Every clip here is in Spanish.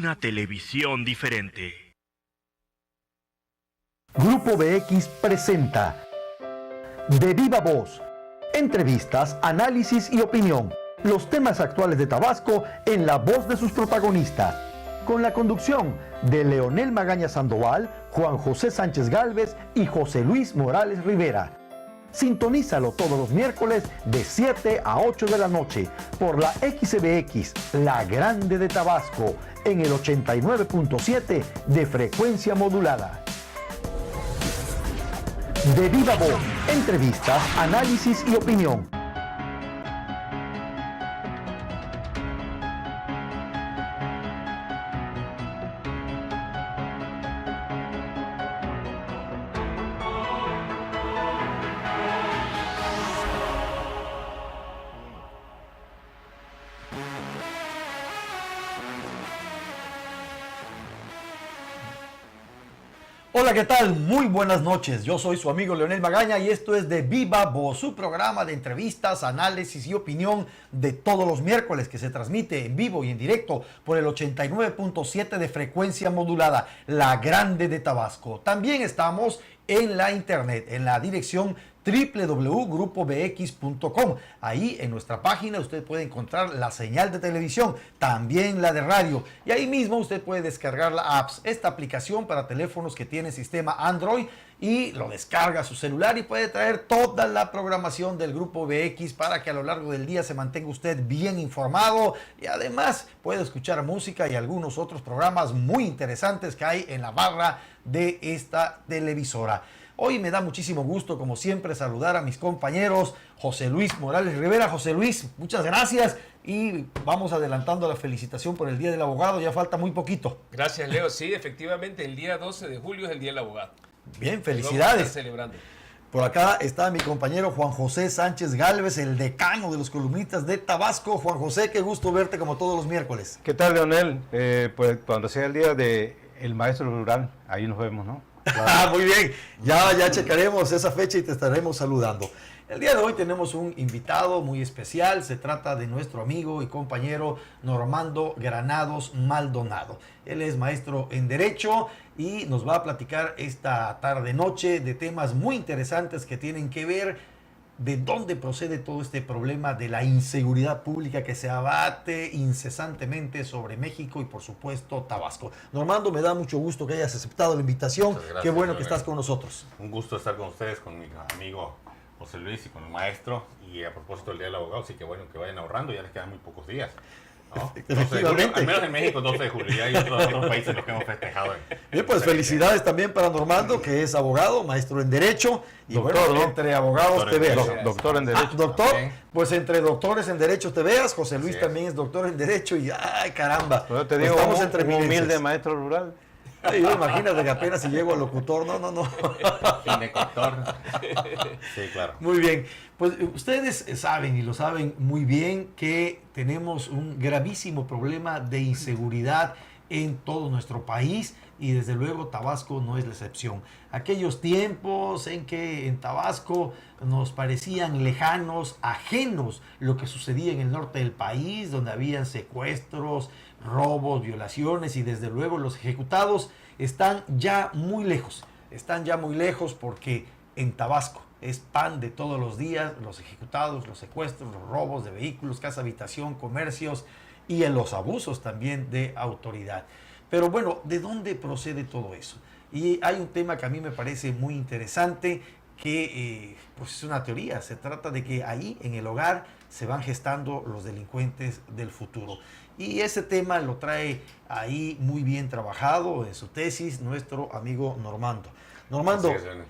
una televisión diferente. Grupo BX presenta De Viva Voz, entrevistas, análisis y opinión. Los temas actuales de Tabasco en la voz de sus protagonistas. Con la conducción de Leonel Magaña Sandoval, Juan José Sánchez Gálvez y José Luis Morales Rivera. Sintonízalo todos los miércoles de 7 a 8 de la noche por la XBX, La Grande de Tabasco, en el 89.7 de frecuencia modulada. De Viva Voz, entrevistas, análisis y opinión. Hola, ¿qué tal? Muy buenas noches. Yo soy su amigo Leonel Magaña y esto es De Viva Voz, su programa de entrevistas, análisis y opinión de todos los miércoles que se transmite en vivo y en directo por el 89.7 de frecuencia modulada, La Grande de Tabasco. También estamos en la internet, en la dirección www.grupobx.com. Ahí en nuestra página usted puede encontrar la señal de televisión, también la de radio, y ahí mismo usted puede descargar la apps, esta aplicación para teléfonos que tiene sistema Android, y lo descarga a su celular y puede traer toda la programación del Grupo BX para que a lo largo del día se mantenga usted bien informado, y además puede escuchar música y algunos otros programas muy interesantes que hay en la barra de esta televisora. Hoy me da muchísimo gusto, como siempre, saludar a mis compañeros José Luis Morales Rivera. José Luis, muchas gracias y vamos adelantando la felicitación por el Día del Abogado, ya falta muy poquito. Gracias, Leo. Sí, efectivamente, el día 12 de julio es el Día del Abogado. Bien, felicidades. Vamos a estar celebrando. Por acá está mi compañero Juan José Sánchez Gálvez, el decano de los columnistas de Tabasco. Juan José, qué gusto verte como todos los miércoles. ¿Qué tal, Leonel? Pues cuando sea el día del maestro rural, ahí nos vemos, ¿no? Claro. Muy bien, ya checaremos esa fecha y te estaremos saludando. El día de hoy tenemos un invitado muy especial, se trata de nuestro amigo y compañero Normando Granados Maldonado. Él es maestro en Derecho y nos va a platicar esta tarde-noche de temas muy interesantes que tienen que ver de dónde procede todo este problema de la inseguridad pública que se abate incesantemente sobre México y por supuesto Tabasco. Normando, me da mucho gusto que hayas aceptado la invitación. Gracias, qué bueno que Leonel. estás con nosotros. Un gusto estar con ustedes, con mi amigo José Luis y con el maestro. Y a propósito del Día del Abogado, sí que bueno que vayan ahorrando, ya les quedan muy pocos días, ¿no? 12 de julio, al menos en México 12 de julio, ya hay otros países en los que hemos festejado. Bien, pues felicidades también para Normando, que es abogado, maestro en Derecho. Y Doctor, bueno, ¿no? entre abogados Doctor te en veas. Derecho. Doctor en Derecho. Doctor, Bien. pues entre doctores en Derecho te veas. José Luis Así es. también es doctor en Derecho y ¡ay, caramba! Yo te Pues digo, estamos un entre humilde eminencias. maestro rural. Ay, yo imagínate que apenas si llego al locutor, no. Ginecotor. Sí, claro. Muy bien, pues ustedes saben y lo saben muy bien que tenemos un gravísimo problema de inseguridad en todo nuestro país y desde luego Tabasco no es la excepción. Aquellos tiempos en que en Tabasco nos parecían lejanos, ajenos lo que sucedía en el norte del país, donde habían secuestros, robos, violaciones y desde luego los ejecutados están ya muy lejos porque en Tabasco es pan de todos los días, los ejecutados, los secuestros, los robos de vehículos, casa habitación, comercios y en los abusos también de autoridad. Pero bueno, ¿de dónde procede todo eso? Y hay un tema que a mí me parece muy interesante que pues es una teoría, se trata de que ahí en el hogar se van gestando los delincuentes del futuro. Y ese tema lo trae ahí muy bien trabajado en su tesis nuestro amigo Normando. Normando, Así es, Leonel.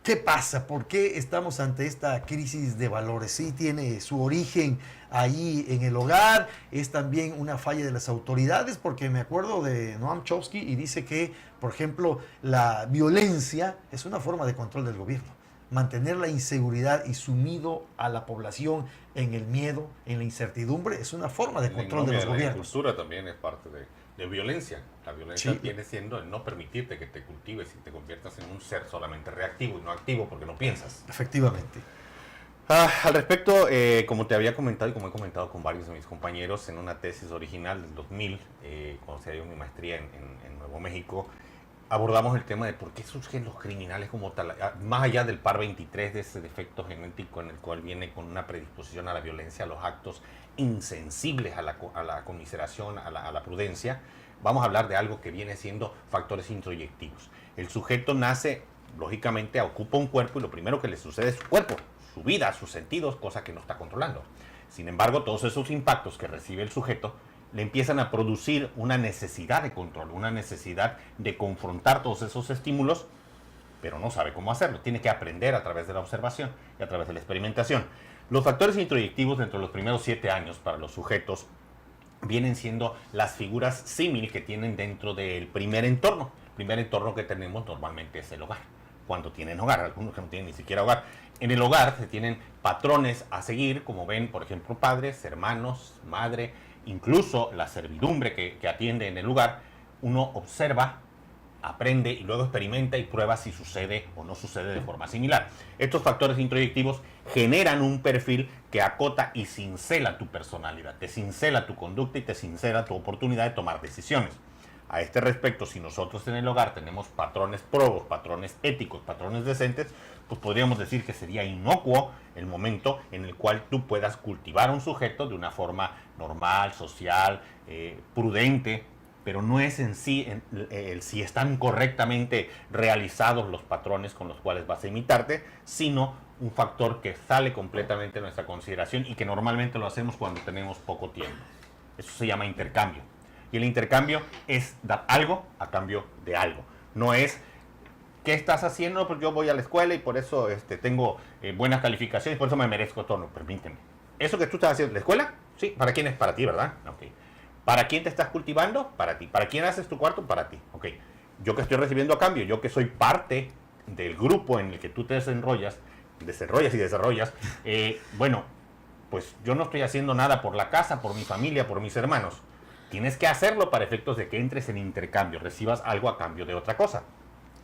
¿qué pasa? ¿Por qué estamos ante esta crisis de valores? Sí, tiene su origen ahí en el hogar, es también una falla de las autoridades, porque me acuerdo de Noam Chomsky y dice que, por ejemplo, la violencia es una forma de control del gobierno. Mantener la inseguridad y sumido a la población en el miedo, en la incertidumbre, es una forma de control de los gobiernos. La cultura también es parte de violencia. La violencia Sí. viene siendo el no permitirte que te cultives y te conviertas en un ser solamente reactivo y no activo porque no piensas. Efectivamente. Al respecto, como te había comentado y como he comentado con varios de mis compañeros en una tesis original del 2000, cuando se dio mi maestría en Nuevo México, abordamos el tema de por qué surgen los criminales como tal, más allá del par 23 de ese defecto genético en el cual viene con una predisposición a la violencia, a los actos insensibles a la conmiseración, a la prudencia. Vamos a hablar de algo que viene siendo factores introyectivos. El sujeto nace, lógicamente, ocupa un cuerpo y lo primero que le sucede es su cuerpo, su vida, sus sentidos, cosa que no está controlando. Sin embargo, todos esos impactos que recibe el sujeto le empiezan a producir una necesidad de control, una necesidad de confrontar todos esos estímulos, pero no sabe cómo hacerlo. Tiene que aprender a través de la observación y a través de la experimentación. Los factores introyectivos dentro de los primeros 7 años para los sujetos vienen siendo las figuras símil que tienen dentro del primer entorno. El primer entorno que tenemos normalmente es el hogar. Cuando tienen hogar, algunos que no tienen ni siquiera hogar. En el hogar se tienen patrones a seguir, como ven, por ejemplo, padres, hermanos, madre, incluso la servidumbre que atiende en el lugar. Uno observa, aprende y luego experimenta y prueba si sucede o no sucede de forma similar. Estos factores introyectivos generan un perfil que acota y cincela tu personalidad, te cincela tu conducta y te cincela tu oportunidad de tomar decisiones. A este respecto, si nosotros en el hogar tenemos patrones probos, patrones éticos, patrones decentes, pues podríamos decir que sería inocuo el momento en el cual tú puedas cultivar a un sujeto de una forma normal, social, prudente, pero no es en sí si están correctamente realizados los patrones con los cuales vas a imitarte, sino un factor que sale completamente de nuestra consideración y que normalmente lo hacemos cuando tenemos poco tiempo. Eso se llama intercambio. Y el intercambio es dar algo a cambio de algo. No es, ¿qué estás haciendo? Pues yo voy a la escuela y por eso tengo buenas calificaciones, por eso me merezco todo. No, permíteme. ¿Eso que tú estás haciendo en la escuela? Sí, ¿para quién es? Para ti, ¿verdad? Ok. ¿Para quién te estás cultivando? Para ti. ¿Para quién haces tu cuarto? Para ti. Ok. Yo que estoy recibiendo a cambio, yo que soy parte del grupo en el que tú te desarrollas y desarrollas, bueno, pues yo no estoy haciendo nada por la casa, por mi familia, por mis hermanos. Tienes que hacerlo para efectos de que entres en intercambio, recibas algo a cambio de otra cosa.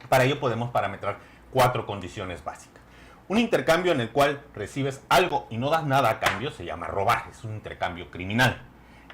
Para ello podemos parametrar 4 condiciones básicas. Un intercambio en el cual recibes algo y no das nada a cambio se llama robar, es un intercambio criminal.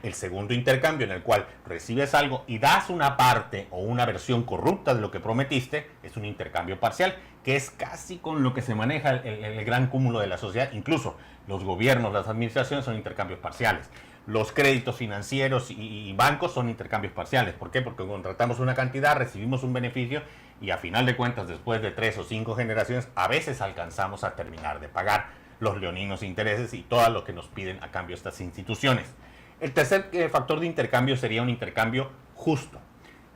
El segundo intercambio en el cual recibes algo y das una parte o una versión corrupta de lo que prometiste es un intercambio parcial, que es casi con lo que se maneja el gran cúmulo de la sociedad. Incluso los gobiernos, las administraciones son intercambios parciales. Los créditos financieros y bancos son intercambios parciales. ¿Por qué? Porque contratamos una cantidad, recibimos un beneficio y a final de cuentas, después de 3 o 5 generaciones, a veces alcanzamos a terminar de pagar los leoninos intereses y todo lo que nos piden a cambio estas instituciones. El tercer factor de intercambio sería un intercambio justo.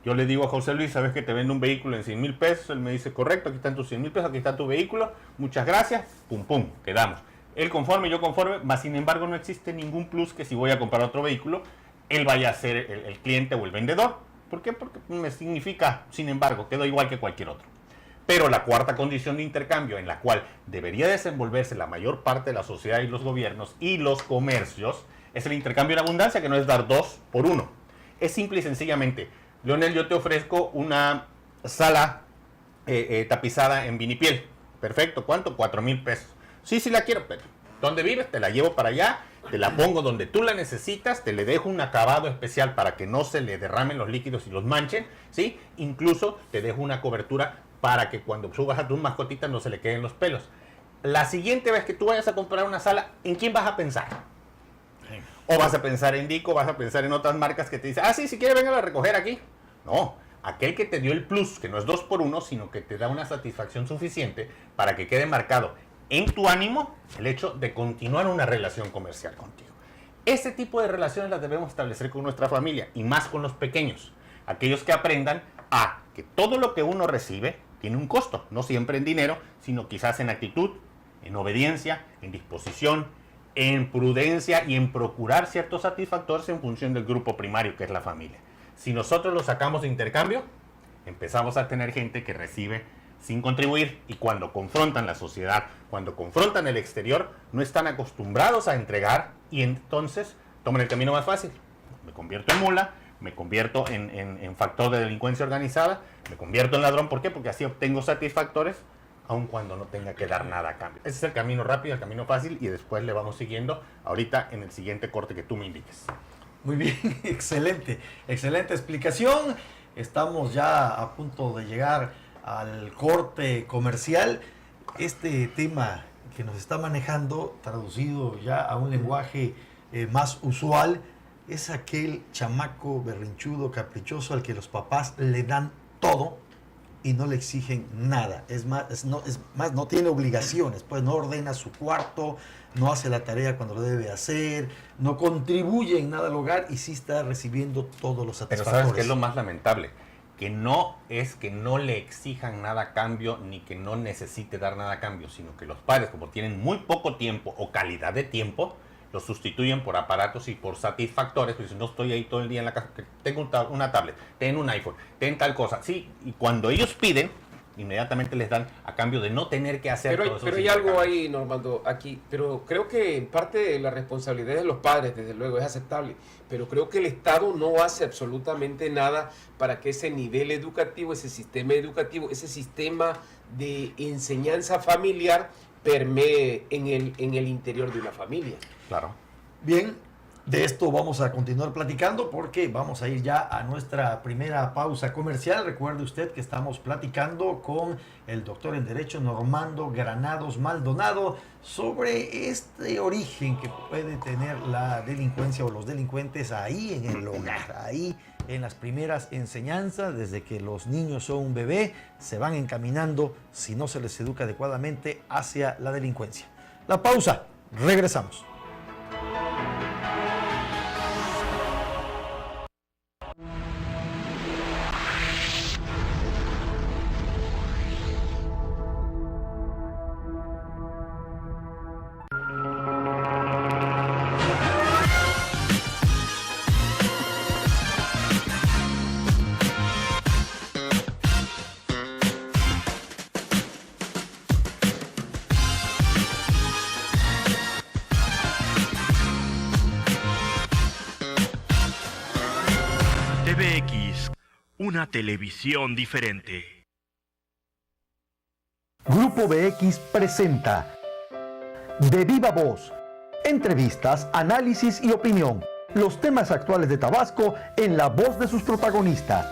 Yo le digo a José Luis, ¿sabes que te vendo un vehículo en 100,000 pesos? Él me dice, correcto, aquí están tus 100,000 pesos, aquí está tu vehículo, muchas gracias, pum, pum, quedamos. Él conforme, yo conforme, mas sin embargo no existe ningún plus que si voy a comprar otro vehículo, él vaya a ser el cliente o el vendedor. ¿Por qué? Porque me significa, sin embargo, quedo igual que cualquier otro. Pero la cuarta condición de intercambio en la cual debería desenvolverse la mayor parte de la sociedad y los gobiernos y los comercios es el intercambio en abundancia, que no es dar 2 por 1. Es simple y sencillamente, Leonel, yo te ofrezco una sala tapizada en vinipiel. Perfecto, ¿cuánto? 4,000 pesos. Sí, sí la quiero, pero ¿dónde vives? Te la llevo para allá, te la pongo donde tú la necesitas, te le dejo un acabado especial para que no se le derramen los líquidos y los manchen, ¿sí? Incluso te dejo una cobertura para que cuando subas a tus mascotitas no se le queden los pelos. La siguiente vez que tú vayas a comprar una sala, ¿en quién vas a pensar? O vas a pensar en Dico, vas a pensar en otras marcas que te dicen, sí, si quieres vengan a recoger aquí. No, aquel que te dio el plus, que no es 2 por 1, sino que te da una satisfacción suficiente para que quede marcado en tu ánimo el hecho de continuar una relación comercial contigo. Ese tipo de relaciones las debemos establecer con nuestra familia y más con los pequeños. Aquellos que aprendan a que todo lo que uno recibe tiene un costo, no siempre en dinero, sino quizás en actitud, en obediencia, en disposición, en prudencia y en procurar ciertos satisfactores en función del grupo primario que es la familia. Si nosotros lo sacamos de intercambio, empezamos a tener gente que recibe sin contribuir y cuando confrontan la sociedad, cuando confrontan el exterior, no están acostumbrados a entregar y entonces toman el camino más fácil. Me convierto en mula, me convierto en factor de delincuencia organizada, me convierto en ladrón. ¿Por qué? Porque así obtengo satisfactores aun cuando no tenga que dar nada a cambio. Ese es el camino rápido, el camino fácil, y después le vamos siguiendo ahorita en el siguiente corte que tú me indiques. Muy bien, excelente explicación. Estamos ya a punto de llegar al corte comercial. Este tema que nos está manejando, traducido ya a un lenguaje más usual, es aquel chamaco berrinchudo, caprichoso, al que los papás le dan todo y no le exigen nada. Es más, no tiene obligaciones, pues no ordena su cuarto, no hace la tarea cuando lo debe hacer, no contribuye en nada al hogar y sí está recibiendo todos los Pero satisfactores. ¿sabes qué es lo más lamentable? Que no es que no le exijan nada a cambio, ni que no necesite dar nada a cambio, sino que los padres, como tienen muy poco tiempo o calidad de tiempo, los sustituyen por aparatos y por satisfactores. Pues no estoy ahí todo el día en la casa, que tengo una tablet, tengo un iPhone, tengo tal cosa. Sí, y cuando ellos piden, inmediatamente les dan a cambio de no tener que hacer todo eso. Pero hay algo ahí, Normando, aquí. Pero creo que en parte la responsabilidad de los padres, desde luego, es aceptable. Pero creo que el Estado no hace absolutamente nada para que ese nivel educativo, ese sistema educativo, ese sistema de enseñanza familiar permee en el interior de una familia. Claro. Bien, de esto vamos a continuar platicando porque vamos a ir ya a nuestra primera pausa comercial. Recuerde usted que estamos platicando con el doctor en Derecho Normando Granados Maldonado sobre este origen que puede tener la delincuencia o los delincuentes ahí en el hogar, ahí en las primeras enseñanzas, desde que los niños son un bebé, se van encaminando, si no se les educa adecuadamente, hacia la delincuencia. La pausa, regresamos. TVX, una televisión diferente. Grupo BX presenta De Viva Voz, entrevistas, análisis y opinión. Los temas actuales de Tabasco en la voz de sus protagonistas.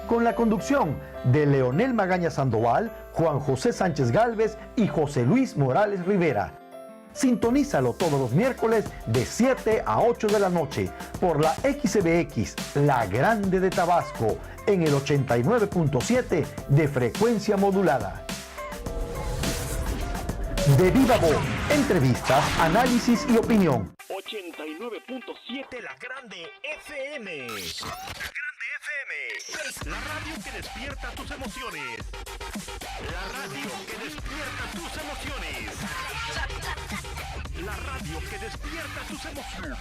Con la conducción de Leonel Magaña Sandoval, Juan José Sánchez Gálvez y José Luis Morales Rivera. Sintonízalo todos los miércoles de 7 a 8 de la noche por la XBX, la grande de Tabasco, en el 89.7 de frecuencia modulada. De Viva Voz, entrevistas, análisis y opinión. 89.7 La Grande FM. La Grande FM. La radio que despierta tus emociones. La radio que despierta tus emociones. La radio que despierta tus emociones.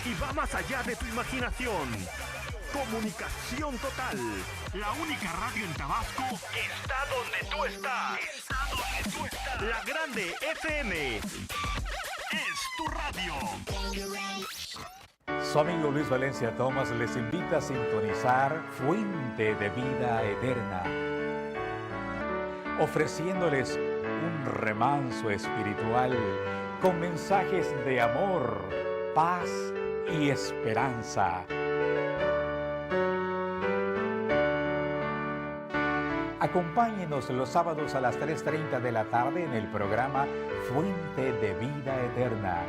Y va más allá de tu imaginación. Comunicación total. La única radio en Tabasco está donde tú estás. Está donde tú estás. La Grande FM. Es tu radio. Su amigo Luis Valencia Thomas les invita a sintonizar Fuente de Vida Eterna, ofreciéndoles un remanso espiritual con mensajes de amor, paz y esperanza. Acompáñenos los sábados a las 3:30 de la tarde en el programa Fuente de Vida Eterna.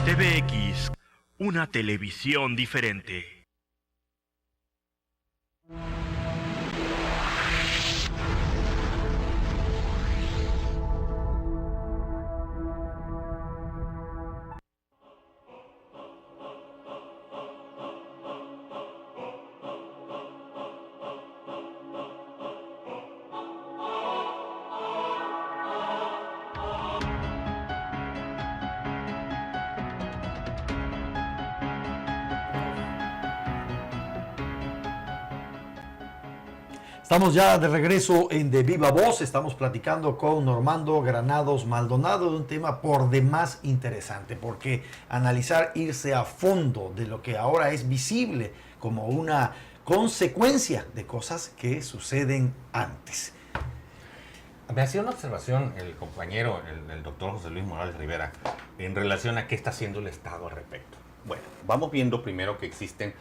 TVX, una televisión diferente. Estamos ya de regreso en De Viva Voz. Estamos platicando con Normando Granados Maldonado de un tema por demás interesante, porque analizar, irse a fondo de lo que ahora es visible como una consecuencia de cosas que suceden antes. Me hacía una observación el compañero, el doctor José Luis Morales Rivera, en relación a qué está haciendo el Estado al respecto. Bueno, vamos viendo primero que existen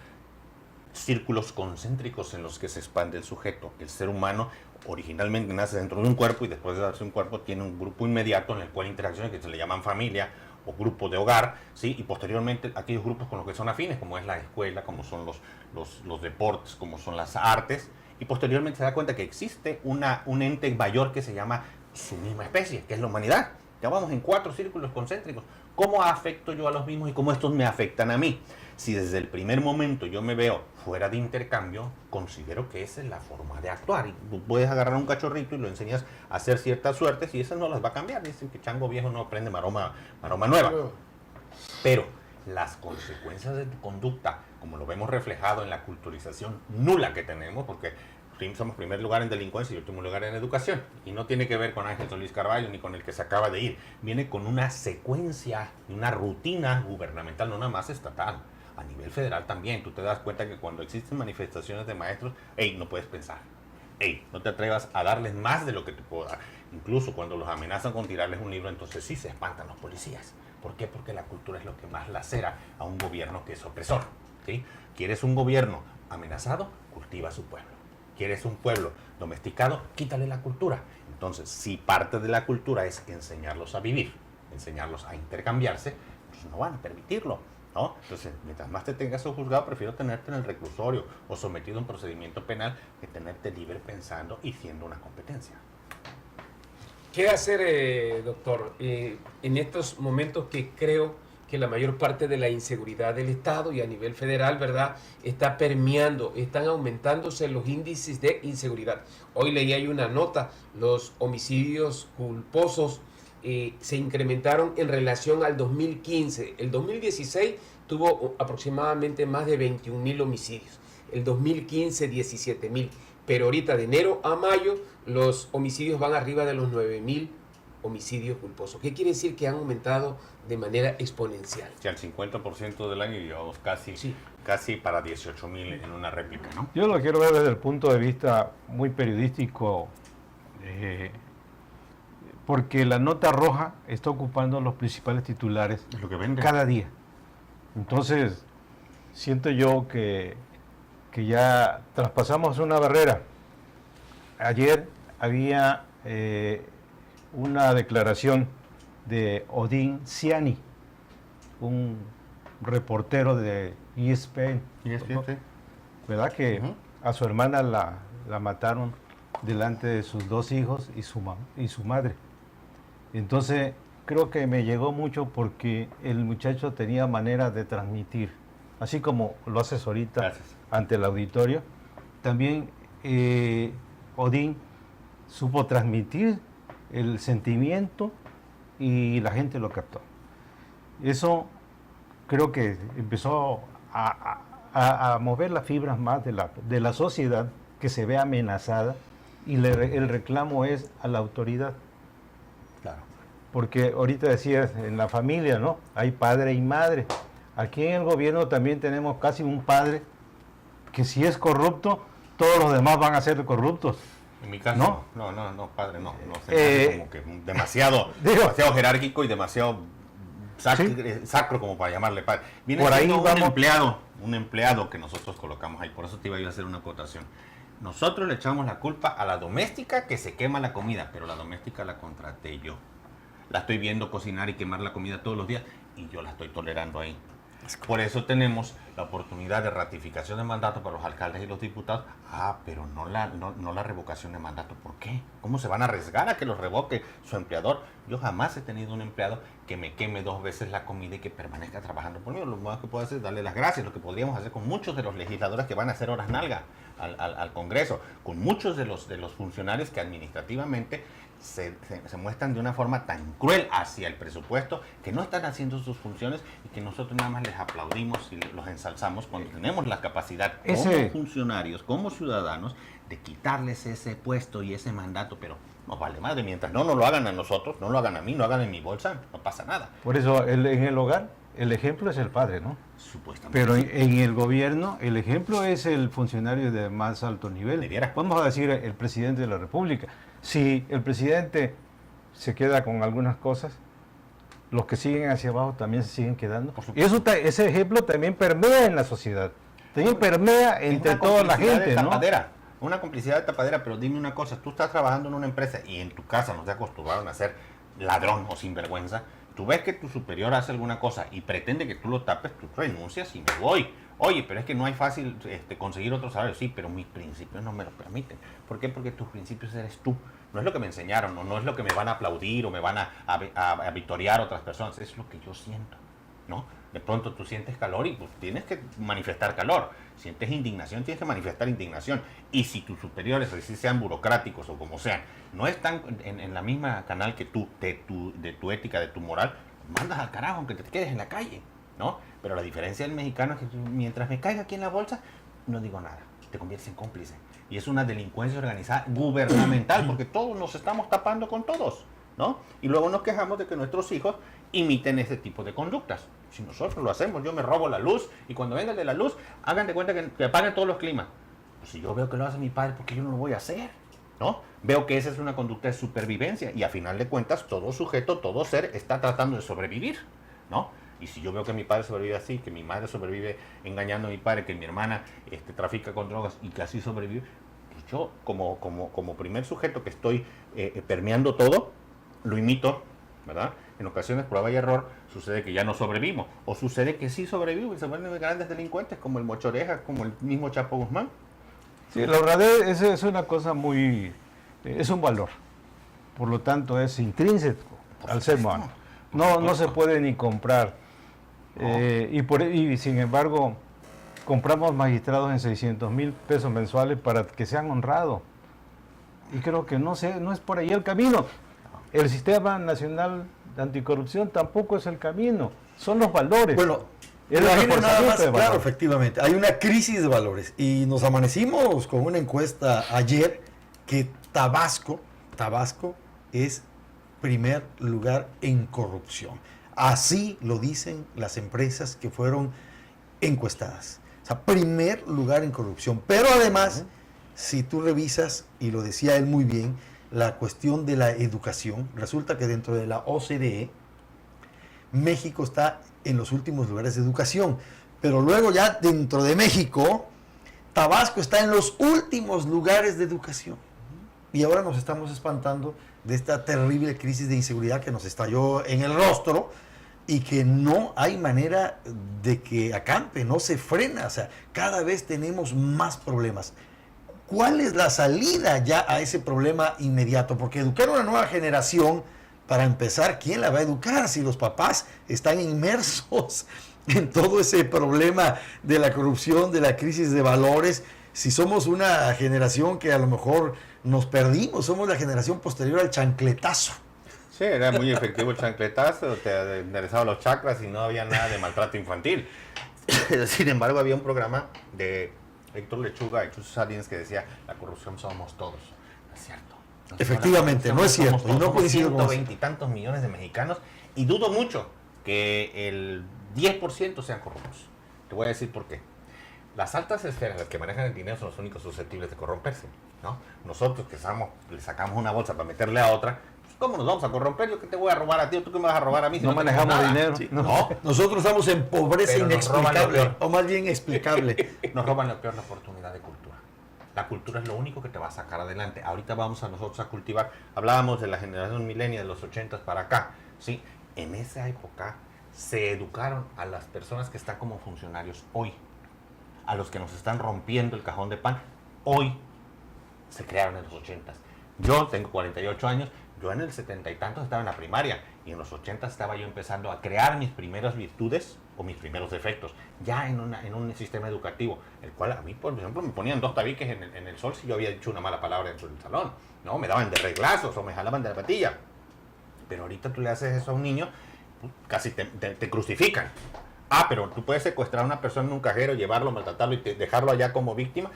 círculos concéntricos en los que se expande el sujeto. El ser humano originalmente nace dentro de un cuerpo y después de darse un cuerpo tiene un grupo inmediato en el cual interacciona, que se le llaman familia o grupo de hogar, ¿sí? Y posteriormente aquellos grupos con los que son afines, como es la escuela, como son los deportes, como son las artes, y posteriormente se da cuenta que existe un ente mayor que se llama su misma especie, que es la humanidad. Ya vamos en 4 círculos concéntricos. ¿Cómo afecto yo a los mismos y cómo estos me afectan a mí? Si desde el primer momento yo me veo fuera de intercambio, considero que esa es la forma de actuar. Y tú puedes agarrar un cachorrito y lo enseñas a hacer ciertas suertes y esas no las va a cambiar. Dicen que chango viejo no aprende maroma nueva. Pero las consecuencias de tu conducta, como lo vemos reflejado en la culturización nula que tenemos, porque somos primer lugar en delincuencia y último lugar en educación, y no tiene que ver con Ángel Solís Carballo ni con el que se acaba de ir, viene con una secuencia, una rutina gubernamental, no nada más estatal, a nivel federal también. Tú te das cuenta que cuando existen manifestaciones de maestros, no puedes pensar, no te atrevas a darles más de lo que te puedo dar. Incluso cuando los amenazan con tirarles un libro, entonces sí se espantan los policías. ¿Por qué? Porque la cultura es lo que más lacera a un gobierno que es opresor, ¿sí? ¿Quieres un gobierno amenazado? Cultiva a su pueblo. ¿Quieres un pueblo domesticado? Quítale la cultura. Entonces, si parte de la cultura es enseñarlos a vivir, enseñarlos a intercambiarse, pues no van a permitirlo, ¿no? Entonces, mientras más te tengas un juzgado, prefiero tenerte en el reclusorio o sometido a un procedimiento penal que tenerte libre pensando y siendo una competencia. ¿Qué hacer, doctor, en estos momentos que creo que la mayor parte de la inseguridad del Estado y a nivel federal, ¿verdad?, está permeando, están aumentándose los índices de inseguridad? Hoy leí ahí una nota, los homicidios culposos se incrementaron en relación al 2015. El 2016 tuvo aproximadamente más de 21.000 homicidios. El 2015, 17.000. Pero ahorita de enero a mayo los homicidios van arriba de los 9.000 homicidios culposos. ¿Qué quiere decir? Que han aumentado de manera exponencial. Sí, al 50% del año llevamos casi para 18.000 en una réplica, ¿no? Yo lo quiero ver desde el punto de vista muy periodístico, porque la nota roja está ocupando los principales titulares Es lo que vende. cada día. Entonces, siento yo que ya traspasamos una barrera. Ayer había una declaración de Odín Ciani, un reportero de ESPN, ¿verdad? Que a su hermana la mataron delante de sus 2 hijos y su madre. Entonces, creo que me llegó mucho porque el muchacho tenía manera de transmitir, así como lo haces ahorita. Gracias. Ante el auditorio. También Odín supo transmitir el sentimiento y la gente lo captó. Eso creo que empezó a mover las fibras más de la sociedad que se ve amenazada, y el reclamo es a la autoridad. Claro. Porque ahorita decías, en la familia, ¿no?, hay padre y madre. Aquí en el gobierno también tenemos casi un padre que si es corrupto, todos los demás van a ser corruptos. En mi caso, no, padre, no se me hace como que demasiado jerárquico y demasiado sacro como para llamarle padre. Viene por ahí un empleado que nosotros colocamos ahí, por eso te iba a hacer una acotación. Nosotros le echamos la culpa a la doméstica que se quema la comida, pero la doméstica la contraté yo. La estoy viendo cocinar y quemar la comida todos los días y yo la estoy tolerando ahí. Por eso tenemos la oportunidad de ratificación de mandato para los alcaldes y los diputados. Pero no la revocación de mandato. ¿Por qué? ¿Cómo se van a arriesgar a que los revoque su empleador? Yo jamás he tenido un empleado que me queme 2 veces la comida y que permanezca trabajando por mí. Lo más que puedo hacer es darle las gracias. Lo que podríamos hacer con muchos de los legisladores que van a hacer horas nalga al Congreso, con muchos de los funcionarios que administrativamente se muestran de una forma tan cruel hacia el presupuesto, que no están haciendo sus funciones y que nosotros nada más les aplaudimos y los ensalzamos cuando tenemos la capacidad como funcionarios, como ciudadanos, de quitarles ese puesto y ese mandato, pero nos vale madre, mientras no nos lo hagan a nosotros, no lo hagan a mí, no lo hagan en mi bolsa, no pasa nada. Por eso en el hogar el ejemplo es el padre, ¿no? Supuestamente. Pero en el gobierno el ejemplo es el funcionario de más alto nivel. Debiera. Vamos a decir el presidente de la República. Si el presidente se queda con algunas cosas, los que siguen hacia abajo también se siguen quedando. Y ese ejemplo también permea en la sociedad. También permea entre toda la gente, ¿no? Una complicidad de tapadera, pero dime una cosa, tú estás trabajando en una empresa y en tu casa no te acostumbraron a ser ladrón o sinvergüenza, tú ves que tu superior hace alguna cosa y pretende que tú lo tapes, tú renuncias y me voy. Oye, pero es que no es fácil conseguir otro salario. Sí, pero mis principios no me lo permiten. ¿Por qué? Porque tus principios eres tú. No es lo que me enseñaron, no es lo que me van a aplaudir o me van a victoriar otras personas, es lo que yo siento, ¿no? De pronto tú sientes calor y pues tienes que manifestar calor. Sientes indignación, tienes que manifestar indignación. Y si tus superiores, si sean burocráticos o como sean, no están en la misma canal que tú, de tu ética, de tu moral, mandas al carajo aunque te quedes en la calle, ¿no? Pero la diferencia del mexicano es que mientras me caiga aquí en la bolsa, no digo nada, te conviertes en cómplice. Y es una delincuencia organizada gubernamental, porque todos nos estamos tapando con todos, ¿no? Y luego nos quejamos de que nuestros hijos imiten ese tipo de conductas. Si nosotros lo hacemos, yo me robo la luz y cuando venga el de la luz, hagan de cuenta que apaguen todos los climas. Pues si yo veo que lo hace mi padre, ¿por qué yo no lo voy a hacer? ¿No? Veo que esa es una conducta de supervivencia y a final de cuentas todo sujeto, todo ser está tratando de sobrevivir, ¿no? Y si yo veo que mi padre sobrevive así, que mi madre sobrevive engañando a mi padre, que mi hermana trafica con drogas y que así sobrevive, pues yo como primer sujeto que estoy permeando todo, lo imito, ¿verdad? En ocasiones, prueba y error, sucede que ya no sobrevivimos. O sucede que sí sobrevivo y se vuelven grandes delincuentes, como el Mocho Orejas, como el mismo Chapo Guzmán. Sí, la honradez es una cosa muy... es un valor. Por lo tanto, es intrínseco al ser humano. No se puede ni comprar. Y sin embargo, compramos magistrados en 600,000 pesos mensuales para que sean honrados. Y creo que no es por ahí el camino. El Sistema Nacional de Anticorrupción tampoco es el camino, son los valores. Bueno, es la nada más, de claro, efectivamente, hay una crisis de valores y nos amanecimos con una encuesta ayer que Tabasco es primer lugar en corrupción. Así lo dicen las empresas que fueron encuestadas. O sea, primer lugar en corrupción. Pero además, si tú revisas, y lo decía él muy bien, la cuestión de la educación, resulta que dentro de la OCDE, México está en los últimos lugares de educación, pero luego ya dentro de México, Tabasco está en los últimos lugares de educación. Y ahora nos estamos espantando de esta terrible crisis de inseguridad que nos estalló en el rostro y que no hay manera de que acampe, no se frena, o sea, cada vez tenemos más problemas. ¿Cuál es la salida ya a ese problema inmediato? Porque educar a una nueva generación, para empezar, ¿quién la va a educar si los papás están inmersos en todo ese problema de la corrupción, de la crisis de valores? Si somos una generación que a lo mejor nos perdimos, somos la generación posterior al chancletazo. Sí, era muy efectivo el chancletazo, te enderezaba los chakras y no había nada de maltrato infantil. Sin embargo, había un programa de Héctor Lechuga y Chuzo Salinas que decía, la corrupción somos todos. No es cierto. Efectivamente, no es cierto. Y no coincido con 120 y tantos millones de mexicanos y dudo mucho que el 10% sean corruptos. Te voy a decir por qué. Las altas esferas, las que manejan el dinero, son los únicos susceptibles de corromperse, ¿no? Nosotros que le sacamos una bolsa para meterle a otra, pues ¿cómo nos vamos a corromper? Yo que te voy a robar a ti, o tú que me vas a robar a mí. Si no manejamos dinero. Sí, no. Nosotros estamos en pobreza pero inexplicable, o más bien explicable. Nos roban lo peor, la oportunidad de cultura. La cultura es lo único que te va a sacar adelante. Ahorita vamos a nosotros a cultivar. Hablábamos de la generación millennial de los 80 para acá, ¿sí? En esa época se educaron a las personas que están como funcionarios hoy. A los que nos están rompiendo el cajón de pan, hoy se crearon en los 80. Yo tengo 48 años, yo en el 70 y tantos estaba en la primaria Y en los 80 estaba yo empezando a crear mis primeras virtudes o mis primeros defectos, ya en un sistema educativo, el cual a mí, por ejemplo, me ponían 2 tabiques en el sol si yo había dicho una mala palabra dentro del salón, ¿no? Me daban de reglazos o me jalaban de la patilla. Pero ahorita tú le haces eso a un niño, casi te crucifican. Pero tú puedes secuestrar a una persona en un cajero, llevarlo, maltratarlo y dejarlo allá como víctima.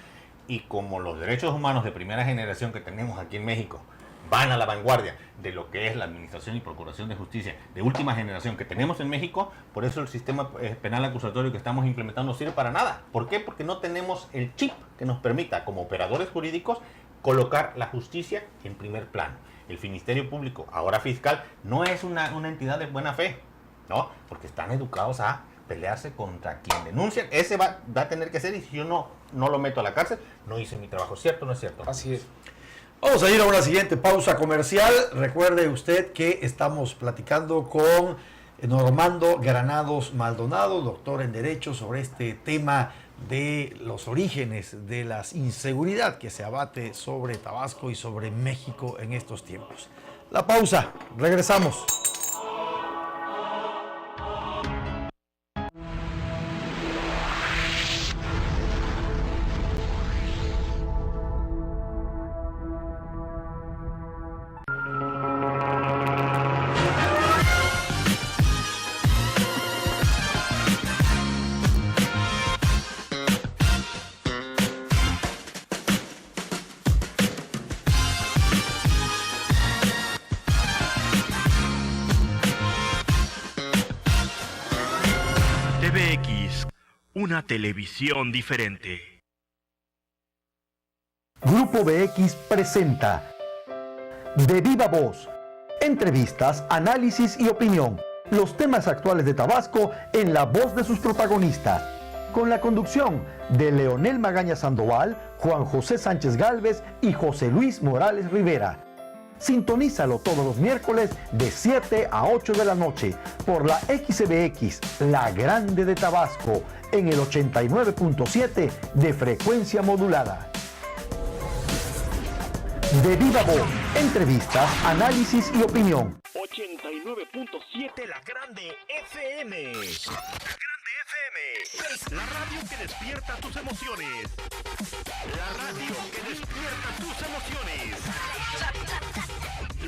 Y como los derechos humanos de primera generación que tenemos aquí en México van a la vanguardia de lo que es la administración y procuración de justicia de última generación que tenemos en México, por eso el sistema penal acusatorio que estamos implementando no sirve para nada. ¿Por qué? Porque no tenemos el chip que nos permita, como operadores jurídicos, colocar la justicia en primer plano. El Ministerio Público, ahora fiscal, no es una entidad de buena fe, ¿no? Porque están educados a pelearse contra quien denuncia. Ese va a tener que ser, y si yo no lo meto a la cárcel, no hice mi trabajo. ¿Cierto o no es cierto? Así es. Vamos a ir a una siguiente pausa comercial. Recuerde usted que estamos platicando con Normando Granados Maldonado, doctor en Derecho, sobre este tema de los orígenes de la inseguridad que se abate sobre Tabasco y sobre México en estos tiempos. La pausa, regresamos. TVX, una televisión diferente. Grupo BX presenta De Viva Voz. Entrevistas, análisis y opinión. Los temas actuales de Tabasco en la voz de sus protagonistas. Con la conducción de Leonel Magaña Sandoval, Juan José Sánchez Gálvez y José Luis Morales Rivera. Sintonízalo todos los miércoles de 7 a 8 de la noche por la XBX, la Grande de Tabasco, en el 89.7 de frecuencia modulada. De Viva Voz, entrevistas, análisis y opinión. 89.7 La Grande FM. La Grande FM. La radio que despierta tus emociones. La radio que despierta tus emociones.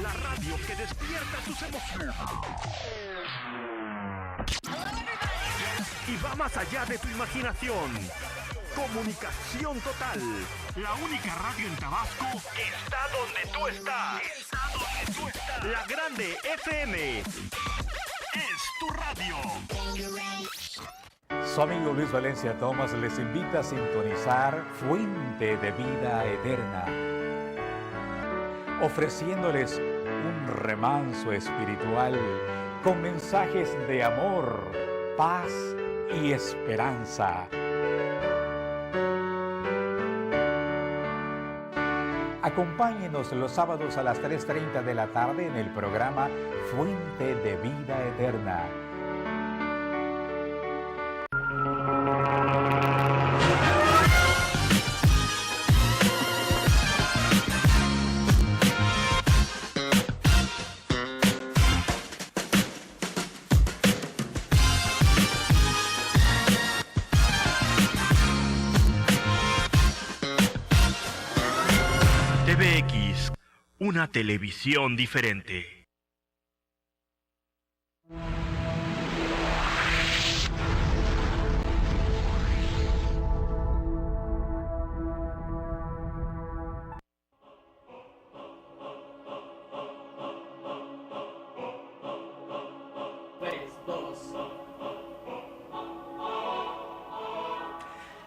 La radio que despierta tus emociones. Y va más allá de tu imaginación. Comunicación total. La única radio en Tabasco está donde tú estás. La Grande FM es tu radio. Su amigo Luis Valencia Thomas les invita a sintonizar Fuente de Vida Eterna, ofreciéndoles un remanso espiritual con mensajes de amor, paz y esperanza. Acompáñenos los sábados a las 3:30 de la tarde en el programa Fuente de Vida Eterna. TVX, una televisión diferente.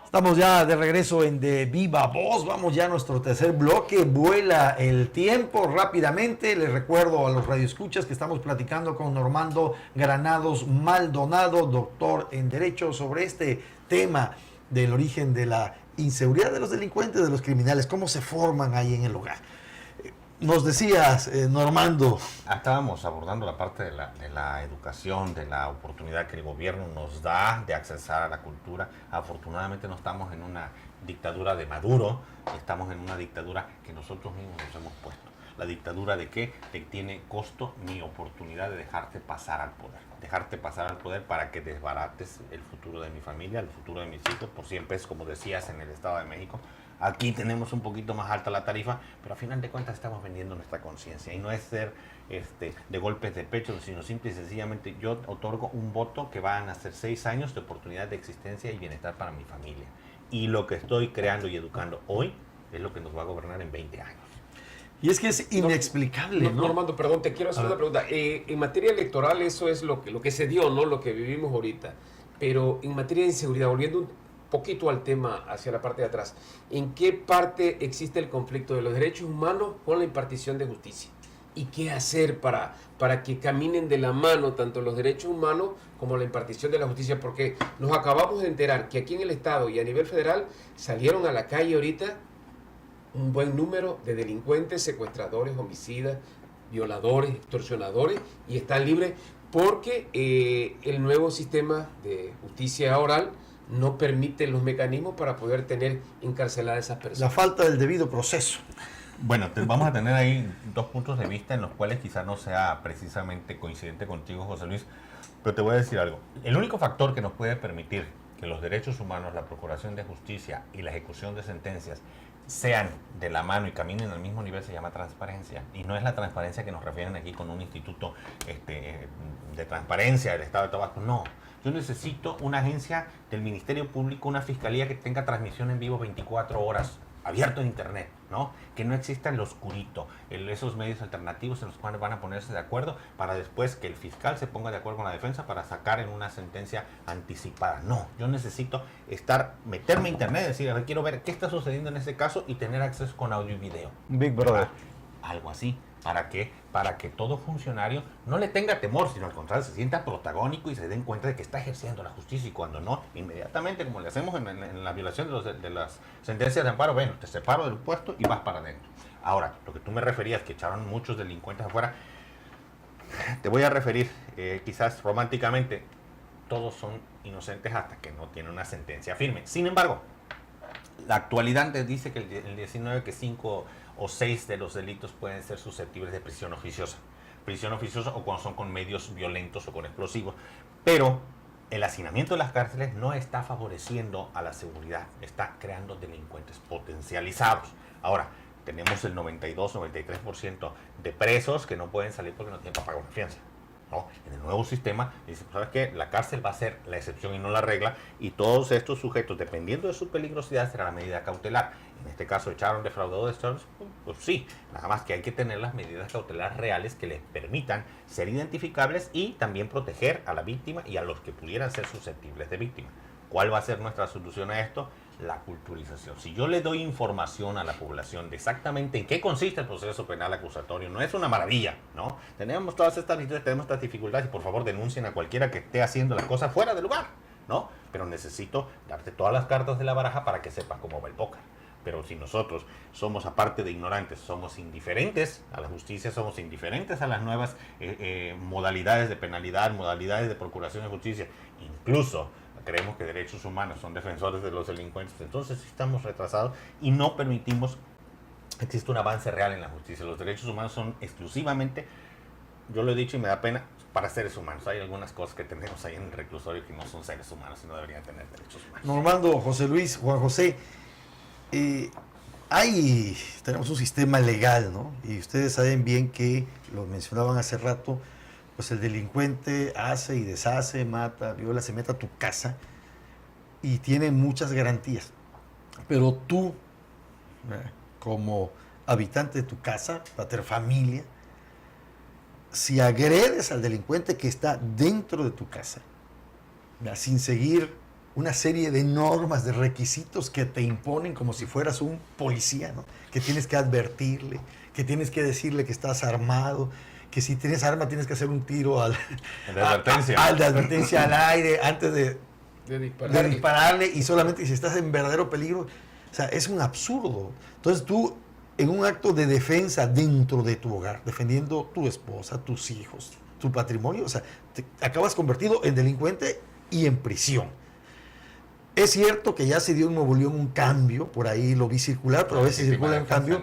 Estamos ya de regreso en De Viva Voz. Vamos ya a nuestro tercer bloque. Vuela el tiempo rápidamente. Les recuerdo a los radioescuchas que estamos platicando con Normando Granados Maldonado, doctor en Derecho, sobre este tema del origen de la inseguridad de los delincuentes, de los criminales, cómo se forman ahí en el hogar. Nos decías, Normando. Estábamos abordando la parte de la educación, de la oportunidad que el gobierno nos da de accesar a la cultura. Afortunadamente no estamos en una dictadura de Maduro, estamos en una dictadura que nosotros mismos nos hemos puesto. la dictadura de que te tiene costo mi oportunidad de dejarte pasar al poder para que desbarates el futuro de mi familia, el futuro de mis hijos, por 100 pesos, como decías, en el Estado de México. Aquí tenemos un poquito más alta la tarifa, pero a final de cuentas estamos vendiendo nuestra conciencia, y no es ser de golpes de pecho, sino simple y sencillamente yo otorgo un voto que van a ser 6 años de oportunidad de existencia y bienestar para mi familia. Y lo que estoy creando y educando hoy es lo que nos va a gobernar en 20 años. Y es que es inexplicable, ¿no? Armando, perdón, te quiero hacer una pregunta. En materia electoral eso es lo que se dio, ¿no? Lo que vivimos ahorita. Pero en materia de inseguridad, volviendo un poquito al tema hacia la parte de atrás, ¿en qué parte existe el conflicto de los derechos humanos con la impartición de justicia? ¿Y qué hacer para que caminen de la mano tanto los derechos humanos como la impartición de la justicia? Porque nos acabamos de enterar que aquí en el Estado y a nivel federal salieron a la calle ahorita un buen número de delincuentes, secuestradores, homicidas, violadores, extorsionadores, y están libres porque el nuevo sistema de justicia oral no permite los mecanismos para poder tener encarceladas a esas personas. La falta del debido proceso. Bueno, vamos a tener ahí dos puntos de vista en los cuales quizás no sea precisamente coincidente contigo, José Luis, pero te voy a decir algo. El único factor que nos puede permitir que los derechos humanos, la procuración de justicia y la ejecución de sentencias sean de la mano y caminen al mismo nivel se llama transparencia. Y no es la transparencia que nos refieren aquí con un instituto de transparencia del Estado de Tabasco, no. Yo necesito una agencia del Ministerio Público, una fiscalía que tenga transmisión en vivo 24 horas, abierto en internet, ¿no? Que no exista el oscurito, esos medios alternativos en los cuales van a ponerse de acuerdo para después que el fiscal se ponga de acuerdo con la defensa para sacar en una sentencia anticipada. No, yo necesito meterme a internet y decir, a ver, quiero ver qué está sucediendo en ese caso y tener acceso con audio y video. Big Brother. Algo así. ¿Para qué? Para que todo funcionario no le tenga temor, sino al contrario, se sienta protagónico y se den cuenta de que está ejerciendo la justicia, y cuando no, inmediatamente, como le hacemos en la violación de las sentencias de amparo, bueno, te separo del puesto y vas para adentro. Ahora, lo que tú me referías, que echaron muchos delincuentes afuera, te voy a referir, quizás románticamente, todos son inocentes hasta que no tienen una sentencia firme. Sin embargo, la actualidad dice que el 19, que 5 o 6 de los delitos pueden ser susceptibles de prisión oficiosa. Prisión oficiosa o cuando son con medios violentos o con explosivos. Pero el hacinamiento de las cárceles no está favoreciendo a la seguridad, está creando delincuentes potencializados. Ahora, tenemos el 92-93% de presos que no pueden salir porque no tienen para pagar una fianza, ¿no? En el nuevo sistema dice, pues, ¿sabes qué? La cárcel va a ser la excepción y no la regla, y todos estos sujetos, dependiendo de su peligrosidad, será la medida cautelar. En este caso, echaron defraudadores, pues sí, nada más que hay que tener las medidas cautelares reales que les permitan ser identificables y también proteger a la víctima y a los que pudieran ser susceptibles de víctima. ¿Cuál va a ser nuestra solución a esto? La culturización. Si yo le doy información a la población de exactamente en qué consiste el proceso penal acusatorio, no es una maravilla, ¿no? Tenemos todas estas virtudes, tenemos estas dificultades, y por favor denuncien a cualquiera que esté haciendo las cosas fuera de lugar, ¿no? Pero necesito darte todas las cartas de la baraja para que sepas cómo va el póker. Pero si nosotros somos, aparte de ignorantes, somos indiferentes a la justicia, somos indiferentes a las nuevas modalidades de penalidad, modalidades de procuración de justicia, incluso creemos que derechos humanos son defensores de los delincuentes, entonces sí estamos retrasados y no permitimos que exista un avance real en la justicia. Los derechos humanos son exclusivamente, yo lo he dicho y me da pena, para seres humanos. Hay algunas cosas que tenemos ahí en el reclusorio que no son seres humanos y no deberían tener derechos humanos. Normando, José Luis, Juan José, tenemos un sistema legal, ¿no? Y ustedes saben bien que, lo mencionaban hace rato, pues el delincuente hace y deshace, mata, viola, se mete a tu casa y tiene muchas garantías. Pero tú, como habitante de tu casa, para tener familia, si agredes al delincuente que está dentro de tu casa, sin seguir una serie de normas, de requisitos que te imponen como si fueras un policía, ¿no? Que tienes que advertirle, que tienes que decirle que estás armado, que si tienes arma tienes que hacer un tiro de advertencia al aire antes de dispararle, y solamente si estás en verdadero peligro. O sea, es un absurdo. Entonces tú, en un acto de defensa dentro de tu hogar, defendiendo tu esposa, tus hijos, tu patrimonio, o sea, te acabas convertido en delincuente y en prisión. Es cierto que ya se dio en Nuevo León un cambio, por ahí lo vi circular, pero a veces circula un cambio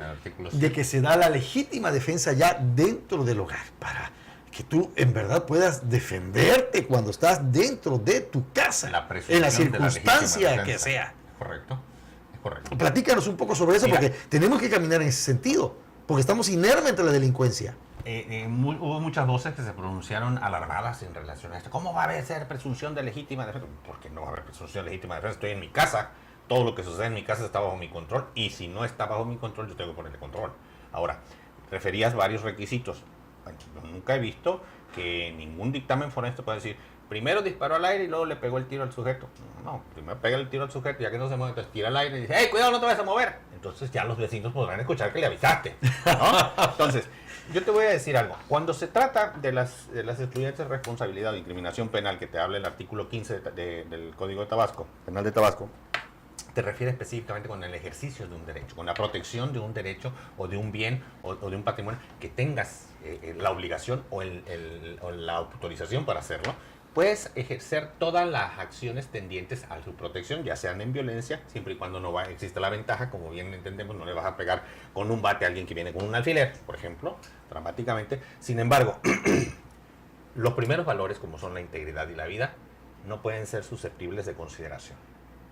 de que se da la legítima defensa ya dentro del hogar, para que tú en verdad puedas defenderte cuando estás dentro de tu casa, en la circunstancia que sea. Correcto, es correcto. Platícanos un poco sobre eso, porque tenemos que caminar en ese sentido, porque estamos inermes ante la delincuencia. Hubo muchas voces que se pronunciaron alarmadas en relación a esto. ¿Cómo va a haber presunción de legítima defensa? Porque no va a haber presunción de legítima defensa. Estoy en mi casa, todo lo que sucede en mi casa está bajo mi control, y si no está bajo mi control, yo tengo que ponerle control. Ahora, referías varios requisitos. Bueno, yo nunca he visto que ningún dictamen forense pueda decir, primero disparó al aire y luego le pegó el tiro al sujeto. No, primero pega el tiro al sujeto, ya que no se mueve, entonces tira al aire y dice, ¡hey, cuidado, no te vayas a mover! Entonces ya los vecinos podrán escuchar que le avisaste, ¿no? Entonces, yo te voy a decir algo. Cuando se trata de las excluyentes de responsabilidad o incriminación penal que te habla el artículo 15 del Código de Tabasco, Penal de Tabasco, te refiere específicamente con el ejercicio de un derecho, con la protección de un derecho o de un bien o de un patrimonio que tengas la obligación o la autorización para hacerlo. Puedes ejercer todas las acciones tendientes a su protección, ya sean en violencia, siempre y cuando no existe la ventaja, como bien entendemos, no le vas a pegar con un bate a alguien que viene con un alfiler, por ejemplo, dramáticamente. Sin embargo, los primeros valores, como son la integridad y la vida, no pueden ser susceptibles de consideración.